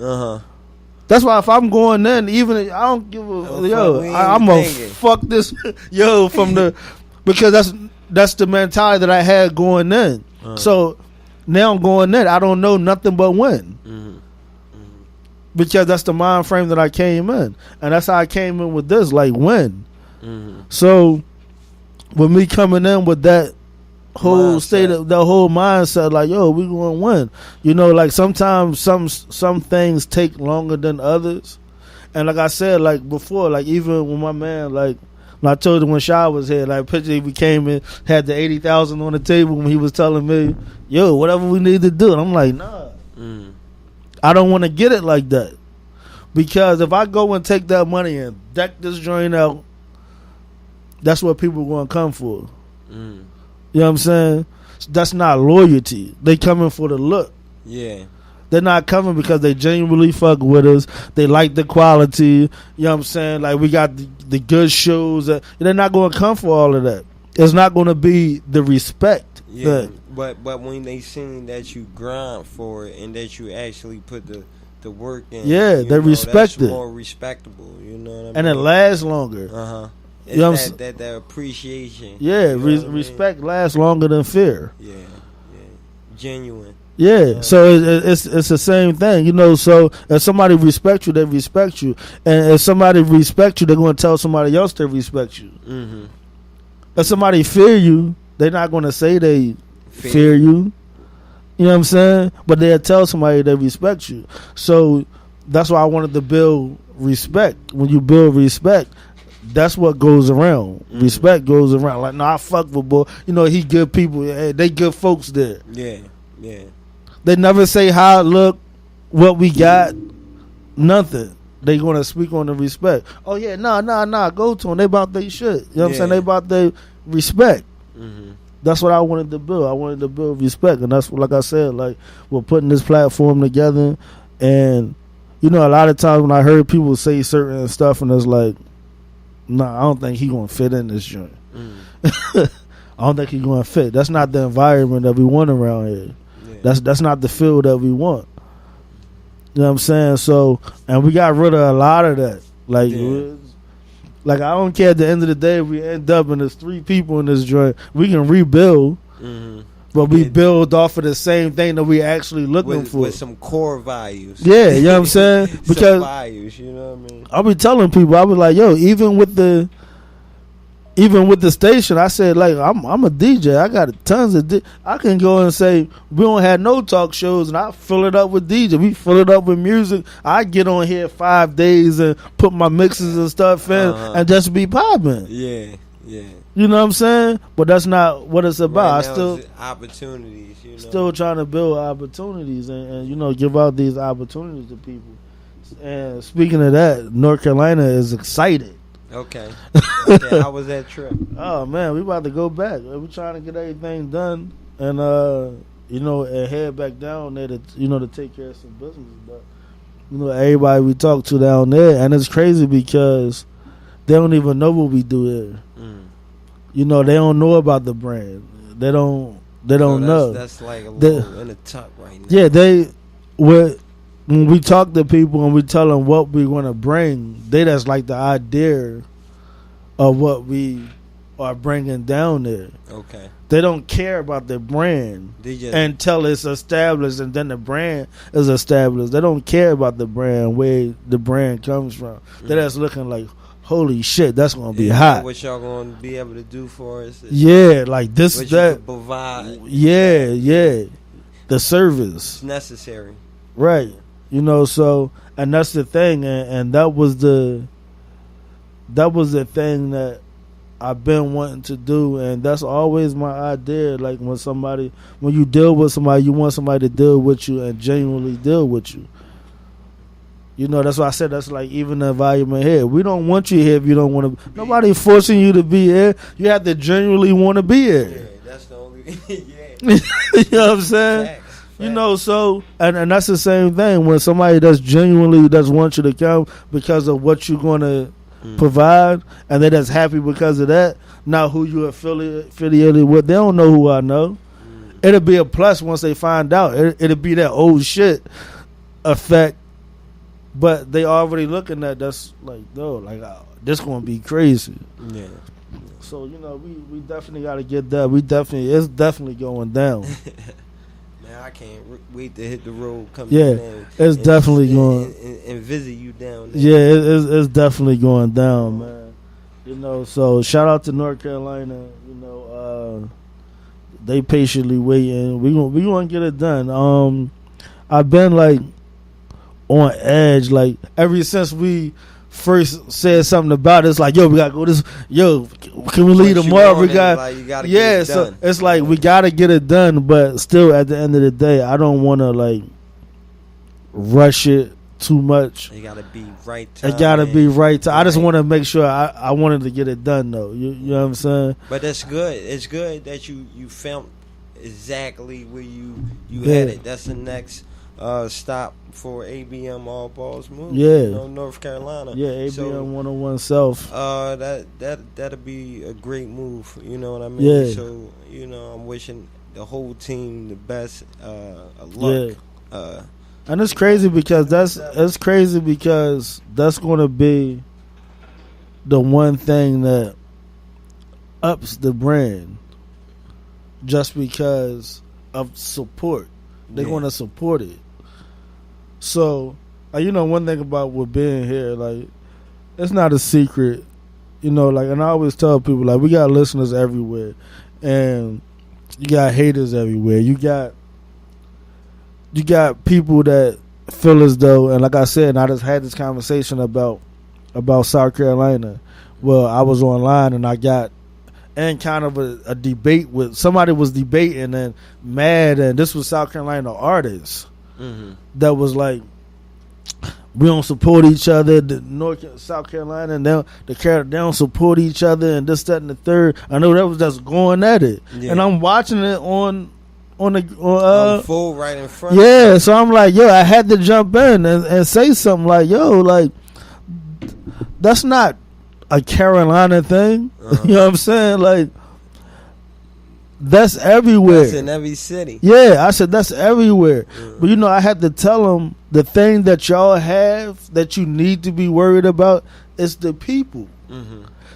That's why if I'm going in, even I don't give a I'm gonna fuck this from the, because that's the mentality that I had going in. So now I'm going in, I don't know nothing but win. Because that's the mind frame that I came in, and that's how I came in with this, like, win. So with me coming in with that whole state of the whole mindset, like, yo, we gonna win. You know, like, sometimes some things take longer than others, and like I said, like before, like even when my man, like when I told him when Shy was here, like, picture he came in, had the 80,000 on the table when he was telling me, yo, whatever we need to do, and I'm like, nah. I don't want to get it like that, because if I go and take that money and deck this joint out, that's what people are going to come for. You know what I'm saying? That's not loyalty. They coming for the look. Yeah. They're not coming because they genuinely fuck with us. They like the quality. You know what I'm saying? Like, we got the good shows. They're not going to come for all of that. It's not going to be the respect. Yeah. But when they seen that you grind for it and that you actually put the work in, they respect that's it. more respectable. You know what I mean? And it lasts longer. It's you know what that appreciation. Yeah, you know respect lasts longer than fear. Yeah. Genuine. Yeah, so it's the same thing, you know. So if somebody respects you, they respect you, and if somebody respects you, they're going to tell somebody else they respect you. If somebody fear you, they're not going to say they fear you. You know what I'm saying? But they'll tell somebody they respect you. So that's why I wanted to build respect. When you build respect, that's what goes around. Respect goes around. Like, no, I fuck with boy. You know, he good people. Hey, they good folks there. Yeah. They never say how, look, what we got, nothing. They gonna speak on the respect. Oh yeah, nah, go to them. They about they shit. You know what I'm saying? They about their respect. That's what I wanted to build. I wanted to build respect, and that's what, like I said, like, we're putting this platform together. And you know, a lot of times when I heard people say certain stuff, and it's like, nah, I don't think he gonna fit in this joint. I don't think he gonna fit. That's not the environment that we want around here. That's not the feel that we want. You know what I'm saying? So, and we got rid of a lot of that. Like I don't care. At the end of the day, we end up and there's 3 people in this joint. We can rebuild, but we build off of the same thing that we actually looking for with some core values. Yeah, you know what I'm saying? Because some values, you know what I mean? I be telling people, I was like, yo, even with the station, I said, like, I'm a DJ. I got tons of I can go and say we don't have no talk shows, and I fill it up with DJ. We fill it up with music. I get on here 5 days and put my mixes and stuff in and just be popping. Yeah. You know what I'm saying? But that's not what it's about. Right now, opportunities. You know? Still trying to build opportunities and you know, give out these opportunities to people. And speaking of that, North Carolina is excited. Okay. How was that trip? Oh man, we about to go back. We trying to get everything done, and you know, and head back down there to to take care of some business. But you know, everybody we talk to down there, and it's crazy because they don't even know what we do here. You know, they don't know about the brand. They don't know. That's like a little in the tuck right now. Yeah, when we talk to people and we tell them what we want to bring, they just like the idea of what we are bringing down there. Okay. They don't care about their brand They just- until it's established, and then the brand is established. They don't care about the brand, where the brand comes from. They're just looking like, holy shit, that's gonna be Is that hot. what y'all gonna be able to do for us? Yeah, like this, what you that. can provide. Yeah. The service. It's necessary. Right. You know, so, and that's the thing, and that was the thing that I've been wanting to do, and that's always my idea. Like when you deal with somebody, you want somebody to deal with you and genuinely deal with you. You know, that's why I said that's like even the environment here. We don't want you here if you don't want to. Nobody forcing you to be here. You have to genuinely want to be here. Yeah, that's the only. You know what I'm saying? Facts. You know, so and that's the same thing when somebody that's genuinely does want you to come because of what you're gonna provide, and they're just happy because of that. Now, who you affiliated with, they don't know who I know. It'll be a plus once they find out. It'll be that old shit effect, but they already looking at that's like, though, like this gonna be crazy. Yeah. So you know, we definitely got to get that. It's definitely going down. Man, I can't wait to hit the road. Come Yeah, down it's definitely going and visit you down there. Yeah, it's definitely going down, man. You know, so shout out to North Carolina. You know, they patiently waiting. We gonna get it done. I've been like on edge, like ever since we first said something about it. It's like, yo, we gotta go this. Yo, can we leave tomorrow? We got, like, you gotta yeah. get it So done. it's like we gotta get it done, but still, at the end of the day, I don't want to like rush it too much. You gotta be right. It gotta be right. I just want to make sure. I wanted to get it done though. You know what I'm saying? But that's good. It's good that you found exactly where you Yeah. headed. That's the next stop for ABM All Balls Move. Yeah. You know, North Carolina. Yeah, ABM So, 101 South. that'll be a great move. You know what I mean? Yeah. So you know, I'm wishing the whole team the best of luck. Yeah. And it's crazy because that's going to be the one thing that ups the brand, just because of support. They're going to support it. So, you know, one thing about with being here, like, it's not a secret, you know, like, and I always tell people, like, we got listeners everywhere, and you got haters everywhere. You got people that feel as though, and like I said, and I just had this conversation about South Carolina. Well, I was online and I got in kind of a debate with somebody was debating and mad, and this was South Carolina artists that was like, we don't support each other. The South Carolina and they don't support each other, and this, that, and the third. I know that was just going at it, and I'm watching it on full right in front. Yeah, so I'm like, yo, I had to jump in and say something like, yo, like, that's not a Carolina thing. You know what I'm saying? Like, that's everywhere. That's in every city. Yeah, I said that's everywhere. But you know, I had to tell them the thing that y'all have that you need to be worried about is the people.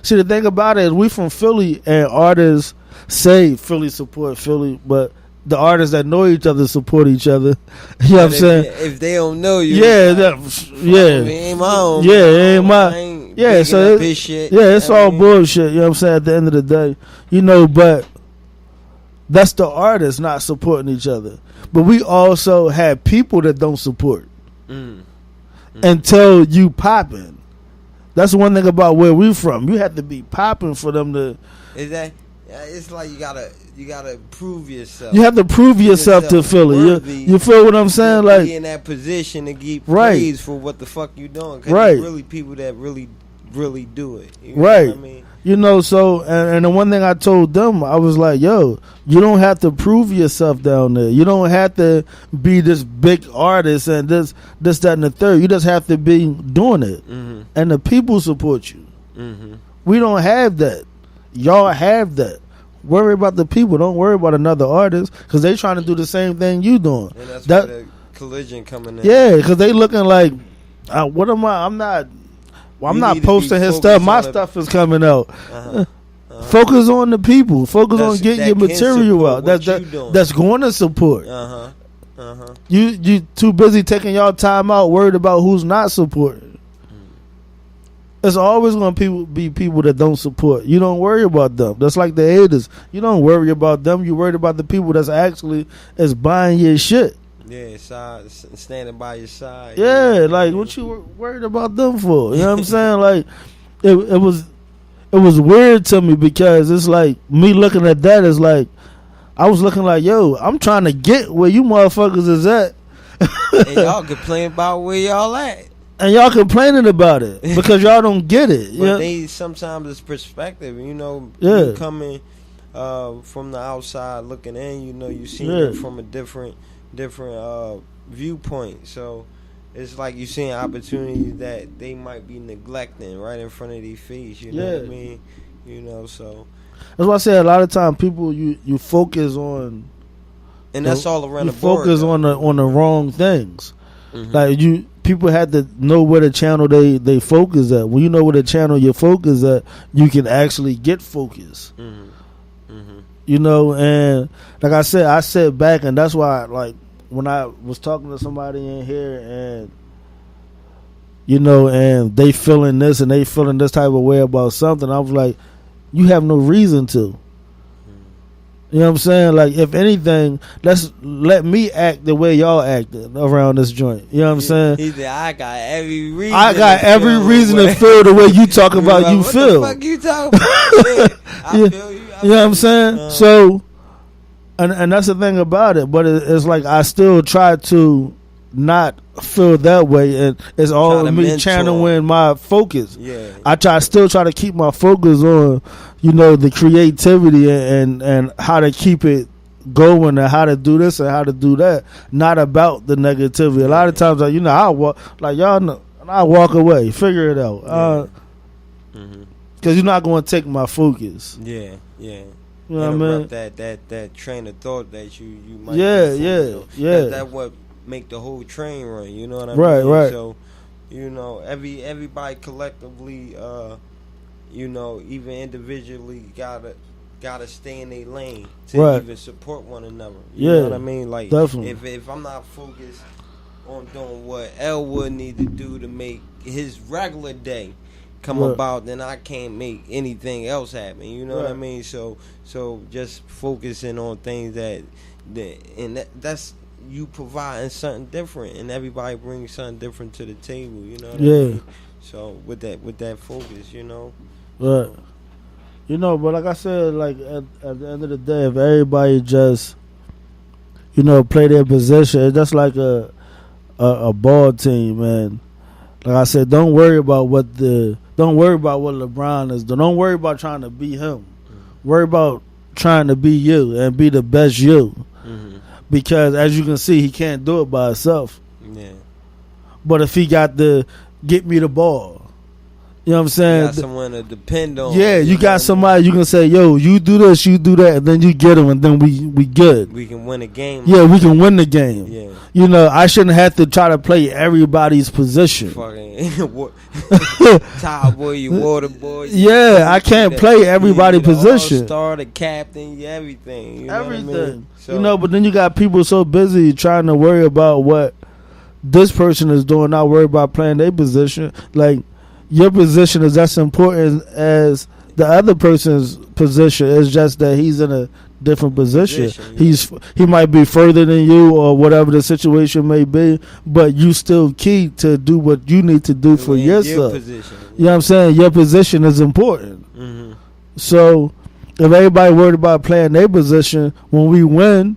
See, the thing about it is we from Philly, and artists say Philly support Philly, but the artists that know each other support each other. You know what I'm saying? If they don't know you, yeah, it ain't my own. Yeah, it ain't my. Yeah, bigging so up his shit. yeah, it's all bullshit. You know what I'm saying? At the end of the day, you know, but that's the artists not supporting each other. But we also have people that don't support until you popping. That's one thing about where we from. You have to be popping for them to. Is that? It's like you gotta prove yourself. You have to prove yourself to Philly. You feel what I'm saying? Like, be in that position to get right. praise for what the fuck you doing. 'Cause Right. there's really people that really do it. You know right. what I mean? You know, so and the one thing I told them, I was like, yo, you don't have to prove yourself down there. You don't have to be this big artist and this, that, and the third. You just have to be doing it. And the people support you. We don't have that. Y'all have that. Worry about the people. Don't worry about another artist, because they trying to do the same thing you doing. And that's where the collision coming in. Yeah, because they looking like, what am I? I'm not. Well, I'm not posting his stuff. My stuff is coming out. Focus on the people. Focus on getting your material out. That's going to support. You too busy taking y'all time out, worried about who's not supporting. It's always going to be people that don't support. You don't worry about them. That's like the haters. You don't worry about them. You worried about the people that's actually is buying your shit. Yeah, standing by your side. Yeah, like what you worried about them for? You know what I'm saying? Like it was weird to me because it's like me looking at that is like I was looking like, yo, I'm trying to get where you motherfuckers is at. And y'all complain about where y'all at. And y'all complaining about it because y'all don't get it. But they sometimes it's perspective, you coming from the outside looking in, you see it from a different viewpoint. So it's like you seeing opportunities that they might be neglecting right in front of their face. You know what I mean? So that's why I say a lot of time people you focus on, and that's all around the You board. focus on the wrong things. Like people had to know where the channel they focus at. When you know where the channel you focus at, you can actually get focus. And like I said, I sat back, and that's why like when I was talking to somebody in here and and they feeling this and they feeling this type of way about something, I was like, you have no reason to. You know what I'm saying? Like, if anything, let me act the way y'all acted around this joint. You know what I'm saying? He said, I got every reason. I got every reason to feel the way you talk about like, you what feel. What the fuck you talking about? I feel you. You know what I'm saying? So, and that's the thing about it. But it's like I still try to not feel that way, and it's all me channeling my focus. Yeah, I still try to keep my focus on, the creativity and how to keep it going and how to do this and how to do that. Not about the negativity. A lot of times, I walk like y'all know, I walk away, figure it out, because you're not going to take my focus. Yeah. You know what I mean? That train of thought that you might. Yeah. That what make the whole train run. You know what I mean? Right. So, everybody collectively, even individually gotta stay in their lane to even support one another. You know what I mean? Like, definitely. If I'm not focused on doing what Elwood need to do to make his regular day come about, then I can't make anything else happen. You know what I mean? So just focusing on things that's you providing something different, and everybody brings something different to the table. You know what I mean? So with that focus, Right. But like I said, like at the end of the day, if everybody just play their position, it's just like a ball team, man. Like I said, don't worry about what LeBron is doing. Don't worry about trying to be him. Worry about trying to be you and be the best you. Because as you can see, he can't do it by himself. Yeah. But if he got to get me the ball, you know what I'm saying? You got someone to depend on. Yeah, you got somebody you can say, yo, you do this, you do that, and then you get him, and then we good. We can win a game. Yeah, we can win the game. Yeah. I shouldn't have to try to play everybody's position. Fucking towel boy, you water boy. Yeah, I can't play everybody's position. All-star, the captain, everything. You know everything. What I mean? So, but then you got people so busy trying to worry about what this person is doing, not worry about playing their position. Like, your position is as important as the other person's position. It's just that he's in a different position. He might be further than you or whatever the situation may be, but you still key to do what you need to do for yourself. You know what I'm saying? Your position is important. So if everybody worried about playing their position, when we win,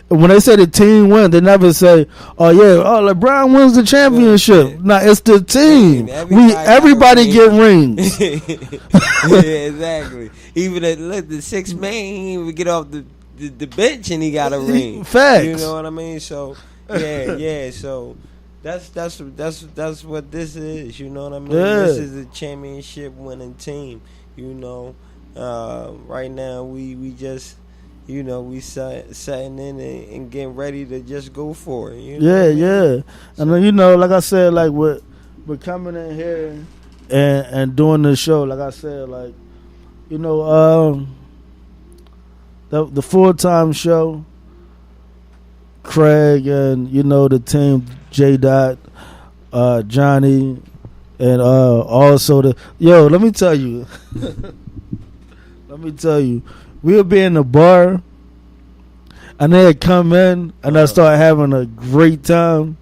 when they say the team win, they never say, LeBron wins the championship. No, it's the team. Everybody get rings. Yeah, exactly. Even the sixth man, he didn't even get off the bench and he got a ring. Facts. You know what I mean? So yeah. So that's what this is. You know what I mean? This is a championship winning team. Right now we just. We setting in and getting ready to just go for it. Yeah. And then, like I said, like we're coming in here and doing this show. Like I said, like You know, the full-time show, Craig and, you know, the team, J. Dot, Johnny, and also let me tell you. Let me tell you. We'll be in the bar, and they'd come in, and I start having a great time.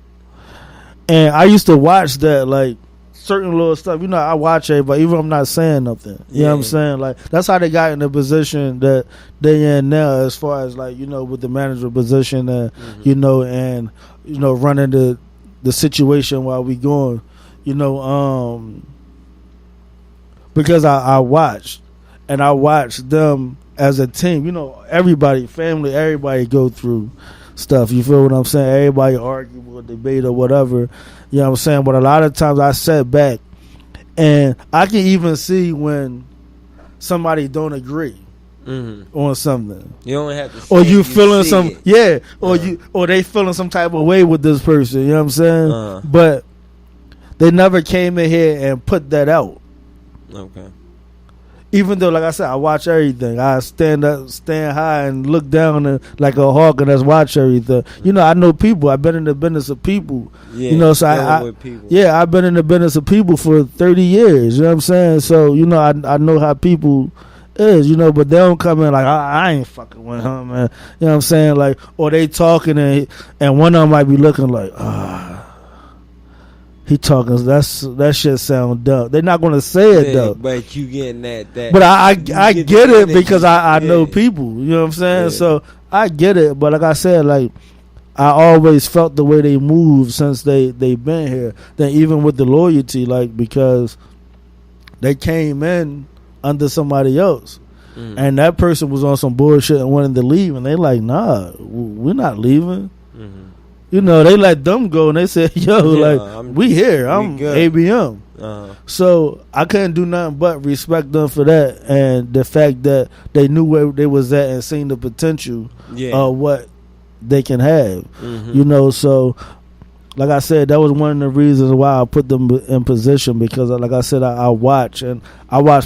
And I used to watch that, like, certain little stuff. You know, I watch everybody, even if I'm not saying nothing. You know what I'm saying? Like, that's how they got in the position that they in now, as far as, like, you know, with the manager position and, you know, and, you know, running the situation while we going. You know, because I watched, and I watched them as a team. You know, everybody, family, everybody go through stuff. You feel what I'm saying? Everybody argue or debate or whatever. You know what I'm saying? But a lot of times I sat back, and I can even see when somebody don't agree on something. You don't have to. Or you feeling some, it. yeah. Or they feeling some type of way with this person. You know what I'm saying? But they never came in here and put that out. Okay. Even though, like I said, I watch everything. I stand high and look down and, like a hawk, and just watch everything. You know, I know people. I've been in the business of people. Yeah, you know, so I've been in the business of people for 30 years. You know what I'm saying? So, you know, I know how people is, you know, but they don't come in like, I ain't fucking with him, man. You know what I'm saying? Like, or they talking and one of them might be looking like, he talking, that shit sound dumb. They're not gonna say it though. But you getting that. But I get it because I know people. You know what I'm saying? Yeah. So I get it. But like I said, like I always felt the way they move since they been here. Then even with the loyalty, like because they came in under somebody else, and that person was on some bullshit and wanted to leave, and they like, nah, we're not leaving. You know, they let them go, and they said, yo, we here. I'm ABM. So I couldn't do nothing but respect them for that, and the fact that they knew where they was at and seen the potential of what they can have. You know, so like I said, that was one of the reasons why I put them in position, because like I said, I watch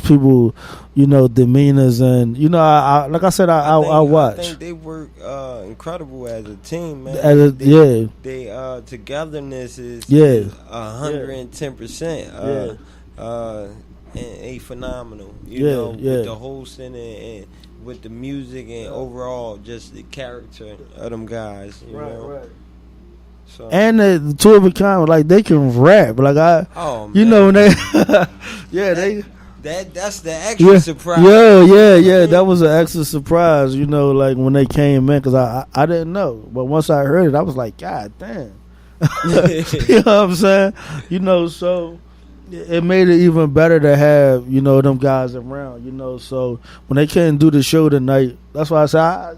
people, you know, demeanors, and you know, I watch. I think they work incredible as a team, man. They togetherness is 110%. And phenomenal, you know, with the hosting and with the music and overall just the character of them guys, you know. Right. So. And the two of a kind, like they can rap, like you know, when they, that's the extra surprise. Yeah, that was an extra surprise, you know, like when they came in, because I didn't know, but once I heard it, I was like, God damn, you know what I'm saying, you know, so it made it even better to have, you know, them guys around, you know. So when they couldn't do the show tonight, that's why I said, I'm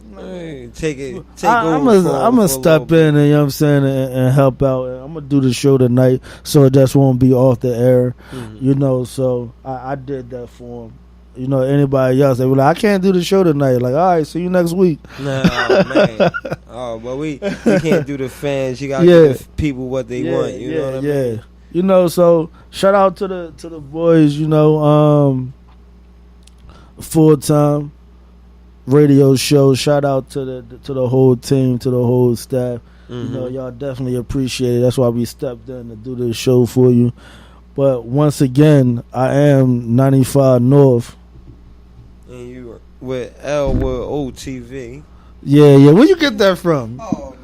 gonna step in, and you know what I'm saying, and help out. And I'm gonna do the show tonight, so it just won't be off the air, you know. So I did that for them. You know, anybody else, they were like, I can't do the show tonight. Like, all right, see you next week. No, man. But we can't do the fans. You gotta give people what they want. You know what I mean? You know, so shout out to the boys, you know, full-time radio show. Shout out to the whole team, to the whole staff. You know, y'all definitely appreciate it. That's why we stepped in to do this show for you. But once again, I am 95 North. And you were with Elwood OTV. Yeah. Where you get that from? Oh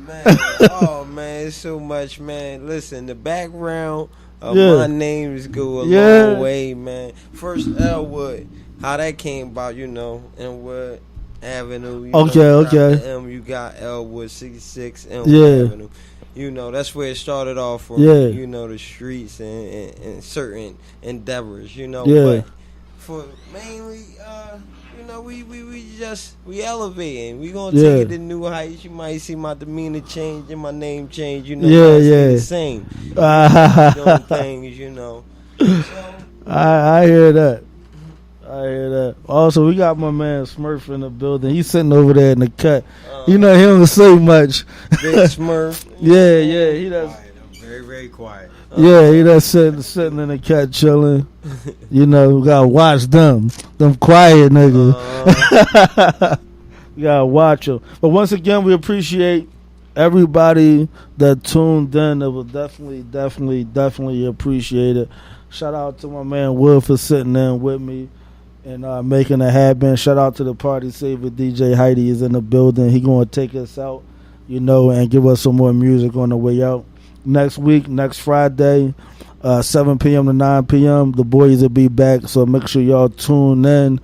man, it's so much, man. Listen, the background of my names go a long way, man. First Elwood, how that came about, you know, and what Avenue. You know, you got Elwood 66 Elwood Avenue. You know, that's where it started off from. You know, the streets and certain endeavors. You know, but for mainly, you know, we elevating. We gonna take it to new heights. You might see my demeanor change and my name change. You know, the same. Doing things, you know. So, I hear that. Also, we got my man Smurf in the building. He's sitting over there in the cut. You know, he don't say much. Big Smurf. Yeah, he does. Very, very quiet. Yeah, he just sitting in the cat chilling. You know, we gotta watch them quiet niggas. You gotta watch them. But once again, we appreciate everybody that tuned in. It was definitely appreciated. Shout out to my man Will for sitting in with me and making it happen. Shout out to the party saver DJ Heidi is in the building. He gonna take us out, you know, and give us some more music on the way out. Next week, next Friday, 7 p.m. to 9 p.m. The boys will be back, so make sure y'all tune in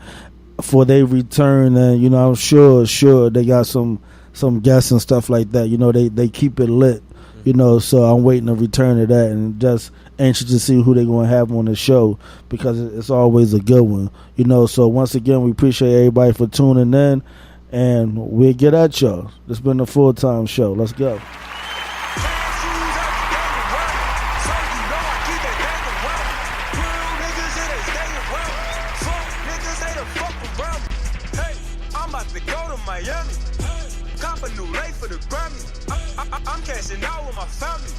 for their return. And you know, I'm sure they got some guests and stuff like that. You know, they keep it lit. You know, so I'm waiting to return to that and just anxious to see who they're going to have on the show because it's always a good one. You know, so once again, we appreciate everybody for tuning in, and we'll get at y'all. This has been the Full-Time Show. Let's go. I'm cashing out with my family.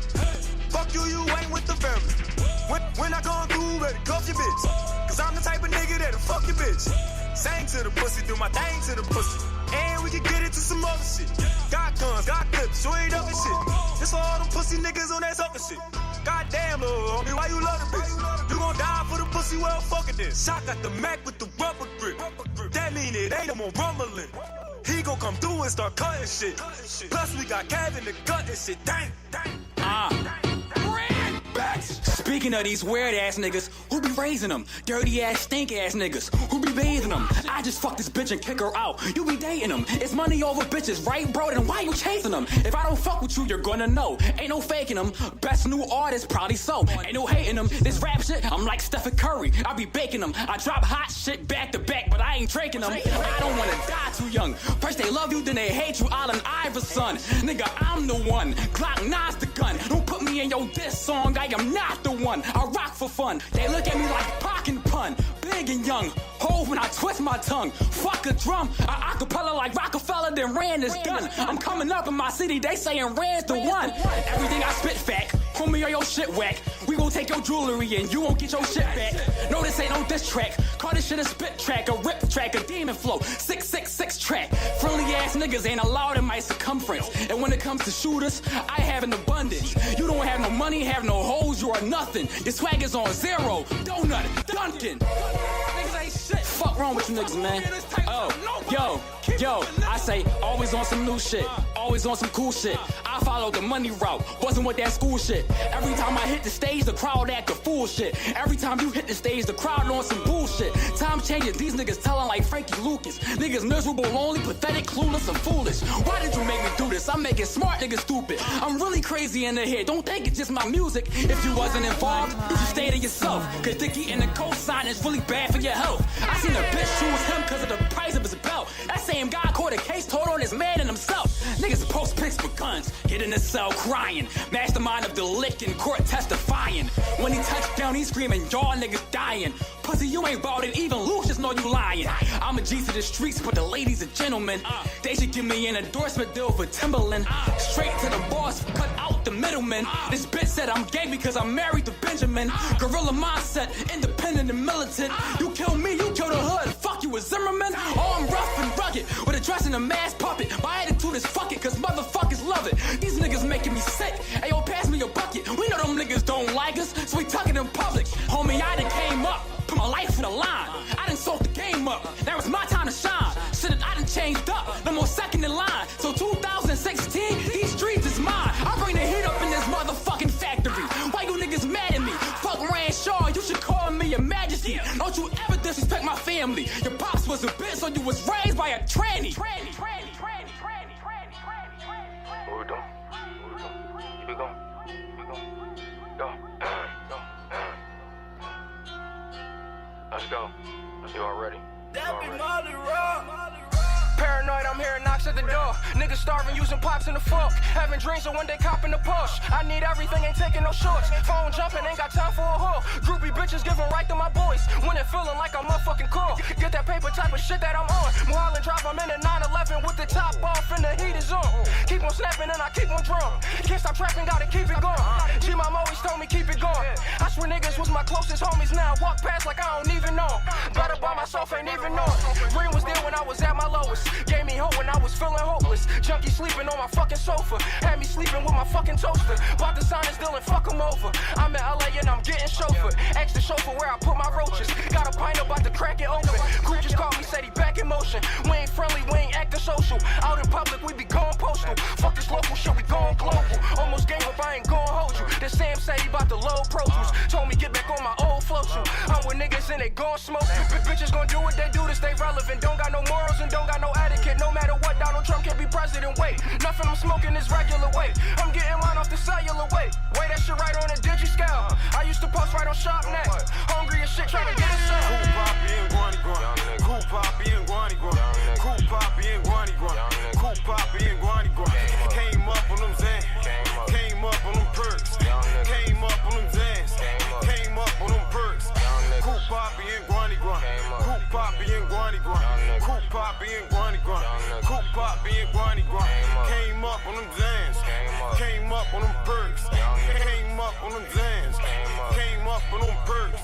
Fuck you, you ain't with the family. When I come through, better cuff your bitch. Cause I'm the type of nigga that'll fuck your bitch. Sing to the pussy, do my thing to the pussy. And we can get into some other shit. Got guns, got clips, you ain't up and shit. This for all them pussy niggas on that sucker shit. Goddamn, little homie, why you love the bitch? You gon' die for the pussy, well, fuck it then. Shot got the Mac with the rubber grip. That mean it ain't no more rumbling. He gon' come through and start cutting shit. Plus we got Cav in the gut and shit. Dang. Speaking of these weird ass niggas, who be raising them? Dirty ass, stink ass niggas, who be bathing them? I just fuck this bitch and kick her out. You be dating them. It's money over bitches, right, bro? Then why you chasing them? If I don't fuck with you, you're gonna know. Ain't no faking them. Best new artist, probably so. Ain't no hating them. This rap shit, I'm like Stephen Curry. I be baking them. I drop hot shit back to back, but I ain't drinking them. I don't wanna die too young. First they love you, then they hate you. Allen Iverson. Nigga, I'm the one. Glock 9's the gun. Don't put me in your diss song. I am not the one. I rock for fun. They look at me like Pac and Pun. Big and young. Hove when I twist my tongue. Fuck a drum. I acapella like Rockefeller, then Rand is done. I'm coming up in my city. They saying Rand's the one. Everything I spit fact. Homie, or your shit whack. We gon' take your jewelry and you won't get your shit back. No, this ain't no diss track. Call this shit a spit track, a rip track, a demon flow. 666 track. Friendly ass niggas ain't allowed in my circumference. And when it comes to shooters, I have an abundance. You don't have no money, have no hoes, you are nothing. Your swag is on zero. Donut, Duncan. Niggas ain't shit. Fuck wrong with you niggas, man. Oh, yo, I say always on some new shit. Always on some cool shit. I follow the money route. Wasn't with that school shit. Every time I hit the stage, the crowd act a fool shit. Every time you hit the stage, the crowd on some bullshit. Time changes, these niggas telling like Frankie Lucas. Niggas miserable, lonely, pathetic, clueless, and foolish. Why did you make me do this? I'm making smart niggas stupid. I'm really crazy in the head. Don't think it's just my music. If you wasn't involved, you should stay to yourself. Cause Dickie and the cosign is really bad for your health. I seen a bitch choose him cause of the price of his belt. That same guy caught a case, told on his man and himself. Niggas post pics with guns, get in the cell crying. Mastermind of the lick in court testifying. When he touched down, he screaming, y'all niggas dying. Pussy, you ain't bought it, even Lucius know you lying. I'm a G to the streets, but the ladies are gentlemen. They should give me an endorsement deal for Timberland. Straight to the boss, cut out the middleman. This bitch said I'm gay because I'm married to Benjamin. Gorilla mindset, independent and militant. You kill me, you kill the hood. Fuck you, a Zimmerman. Oh, I'm rough and rugged, with a dress and a mask puppet. My attitude is fuck it, cause motherfuckers love it. These niggas making me sick. Hey, yo, pass me your bucket. We know them niggas don't like us, so we tuck it in public. Homie, I done came up, put my life on the line. I done sold the game up. Now it's my time to shine. Shit, I done changed up. No more second in line. So 2016, these streets is mine. I bring the heat up in this motherfucking factory. Why you niggas mad at me? Fuck Rand Shaw, you should call me your majesty. Don't you ever disrespect my family. Your pops was a bitch, so you was raised by a tranny. What we doing? Keep it going. Go. Let's go. You all ready? Paranoid, I'm hearing knocks at the door. Niggas starving, using pops in the fork. Having dreams of one day copping the Porsche. I need everything, ain't taking no shorts. Phone jumping, ain't got time for a whore. Groupie bitches giving right to my boys. When it and feeling like I'm motherfucking cool. Get that paper type of shit that I'm on. Mulholland Drive, I'm in a 911 with the top off and the heat is on. Keep on snapping and I keep on drum. Can't stop trapping, gotta keep it going. G-Mom always told me keep it going. I swear niggas was my closest homies now. Walk past like I don't even know. Better by myself, ain't even know. Green was there when I was at my lowest. Gave me hope when I was feeling hopeless. Junkie sleeping on my fucking sofa. Had me sleeping with my fucking toaster. Bought the signers deal and fuck them over. I'm in LA and I'm getting chauffeured. Ask the chauffeur where I put my roaches. Got a pint about to crack it open. Crew just called me, said he back in motion. We ain't friendly, we ain't acting social. Out in public, we be going postal. Fuck this local shit, we going global. Almost gave up, I ain't gon' hold you. Then Sam said he bout to load Pro Tools. Told me get back on my old flow shoot. I'm with niggas and they gon' smoke. Bitches gon' do what they do to stay relevant. Don't got no morals and don't got no etiquette. No matter what, Donald Trump can't be president. Wait, nothing I'm smoking is regular weight. I'm getting mine off the cellular weight. Weigh that shit right on a digi scale. I used to post right on ShopNet. Hungry as shit, trying to get a sale. Cool Poppy and Guani Guan. Cool Poppy and Guani Guan. Cool Poppy and Guani Guan. Cool Poppy and Guani Guan. Came up on them Zans. Came up on them perks. Came up on them Zans. Came up on them perks. Cool Poppy and Guani Guan. Cool Poppy and Guani Guan. Cool Poppy and Guani Guan. Cool Poppy and Guani Guan. Came up on them Zans. Came up on them perks. Came up on them Zans. Came up on them perks.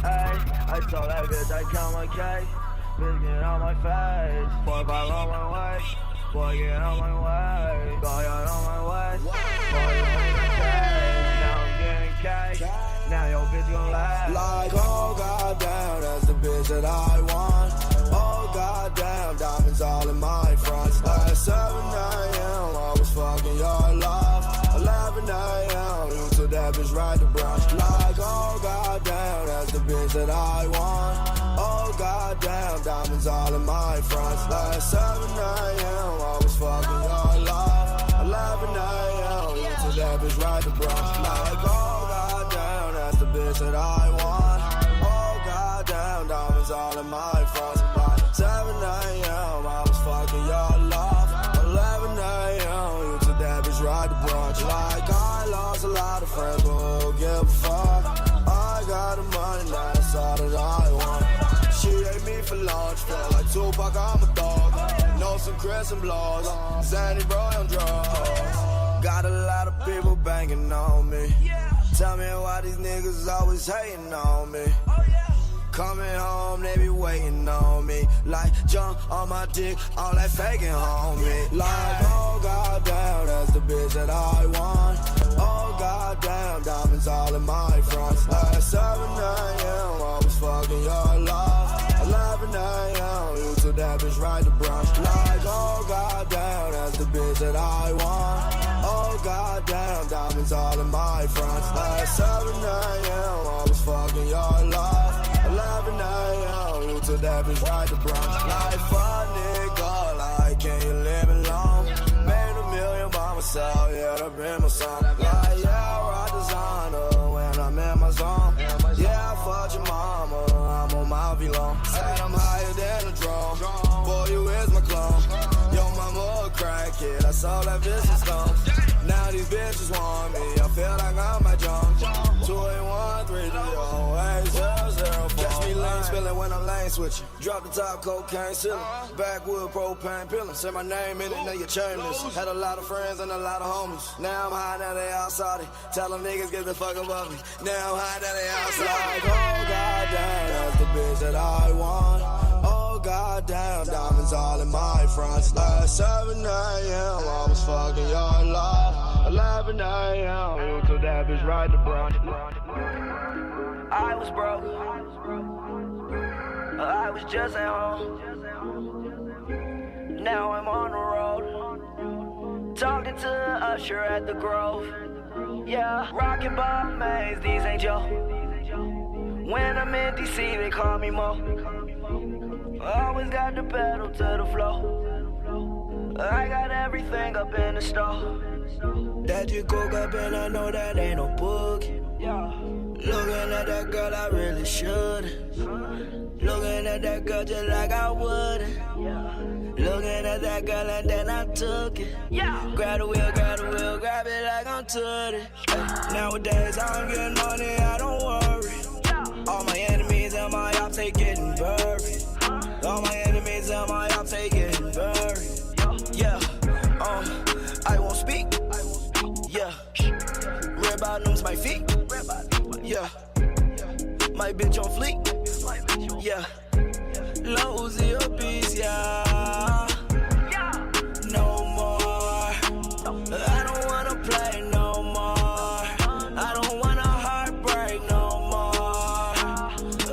Ay, I told that bitch I count my cake. Bitch get on my face. Boy, fall on my way. Boy, get on my way. Boy, get on my way. Boy, get on my cake. Now I'm getting cake. Now your bitch gon' lie. Like, oh goddamn, that's the bitch that I want. Oh goddamn, diamonds all in my front. At 7 a.m. I was fucking your love. 11 a.m. you took that bitch right to brunch. Like, oh goddamn, that's the bitch that I want. Oh goddamn, diamonds all in my front. At 7 a.m. I was fucking your love. 11 a.m. you took that bitch right to brunch. Like, oh goddamn, that's the bitch that I want. Oh goddamn, diamonds all in my front. At 7 a.m. I was fucking your love. 11 a.m. you took that bitch right to brunch. Like, I lost a lot of friends, but who give a fuck? I got the money, now that's all that I want. She ate me for lunch, felt like Tupac, I'm a dog. Know some Chris and blows, Sandy bro on drugs. Got a lot of people banging on me. Tell me why these niggas always hating on me. Coming home, they be waiting on me. Like, jump on my dick, all that faking on me. Like, oh goddamn, that's the bitch that I want. Oh goddamn, diamonds all in my front. At 7 a.m. I was fucking your love. 11 a.m. you took that bitch right to brunch. Like, oh goddamn, that's the bitch that I want. Oh goddamn, diamonds all in my front. At 7 a.m. I was fucking your love. 11 a.m. you took that bitch right to brunch. Like, fuck nigga, like, can you live it long? Made $1 million by myself, yeah, that been my song. Like, yeah, I ride designer when I'm in my zone. Yeah, I fucked your mama, I'm on my V-Long. Said I'm higher than a drone. Boy, you is my clone. Yo, mama a crackhead, I saw that business stone. Now these bitches want me, I feel like I'm my junk. 281-330-8004. Catch me lane spilling when I'm lane switching. Drop the top, cocaine ceiling. Backwood, propane peeling. Say my name in it, now you're chainless. Had a lot of friends and a lot of homies. Now I'm high, now they outside it. Tell them niggas get the fuck above me. Now I'm high, now they outside it. Oh goddamn, that's the bitch that I want. Oh goddamn, diamonds all in my front. At 7 a.m. I was fucking your love. 11 a.m. you took that bitch right to brunch. I was broke. I was just at home. Now I'm on the road. Talking to the usher at the Grove. Yeah, rockin' Bob Mays, these ain't Joe. When I'm in DC, they call me Mo. Always got the pedal to the floor. I got everything up in the store. That you cook up and I know that ain't no book. Looking at that girl, I really shouldn't. Looking at that girl just like I wouldn't. Looking at that girl and then I took it. Grab the wheel, grab it like I'm Tootie. Nowadays I'm getting money, I don't worry. All my enemies they getting buried. All my enemies and my ops, they getting buried. Yeah, I won't speak. Yeah, red bottoms, my feet. Yeah, my bitch on fleek. Yeah, Lil Uzi a beast, yeah. No more. I don't wanna play no more. I don't wanna heartbreak no more.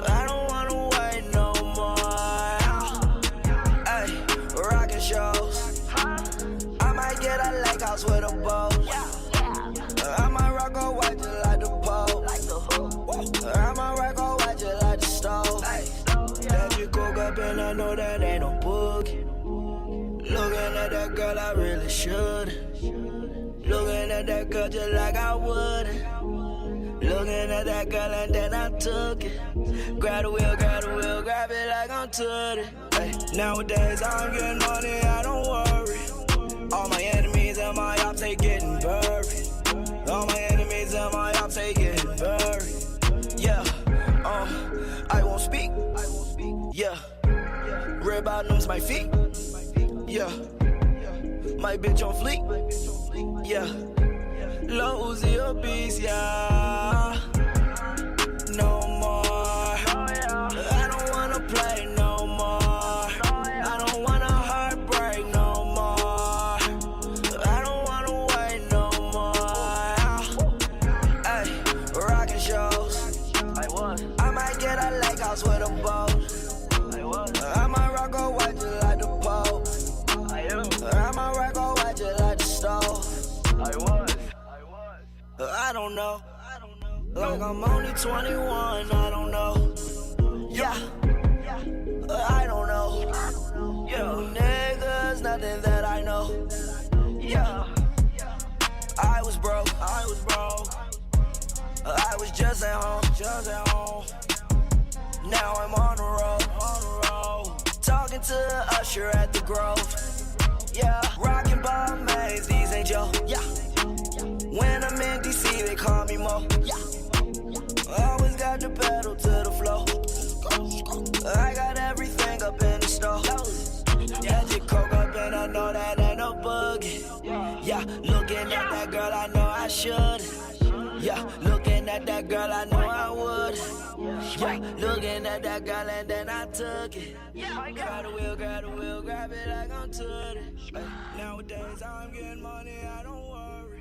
I don't wanna wait no more. Ay, rockin' shows. I might get a lake house with a boat. I might rock a white just like the pole. I might rock a white just like the stove. That you cook up and I know that ain't no boogie. Looking at that girl, I really should. Looking at that girl just like I wouldn't. Looking at that girl and then I took it. Grab the wheel, grab it like I'm Tootie. Hey, nowadays I'm getting money, I don't worry. All my enemies and my ops, they getting buried. All my enemies and my ops, they getting buried. Yeah, I won't speak. Yeah, red bottoms, my feet. Yeah, my bitch on fleek. Yeah, Lil Uzi a beast, yeah. No more. I don't wanna play no more. I don't wanna heartbreak no more. I don't wanna wait no more. Ay, rockin' shows. I might get a lake house with a boat. I might rock a white just like the pole. I might rock a white just like the stove. I don't know. Like I'm only 21, I don't know. Yeah, I don't know. Yeah, niggas, nothing that I know. Yeah, I was broke. I was just at home. Now I'm on the road. Talking to Usher at the Grove. Yeah, rockin' bomb maze, these ain't Joe. Yeah, when I'm in DC, they call me Mo. Yeah, always got the pedal to the floor. I got everything up in the store. Yeah, just coke up and I know that ain't no boogie. Yeah, looking at that girl, I know I should. Yeah, looking at that girl, I know I would. Yeah, looking at that girl and then I took it. Grab the wheel, grab it like I'm Tootie. Nowadays I'm getting money, I don't worry.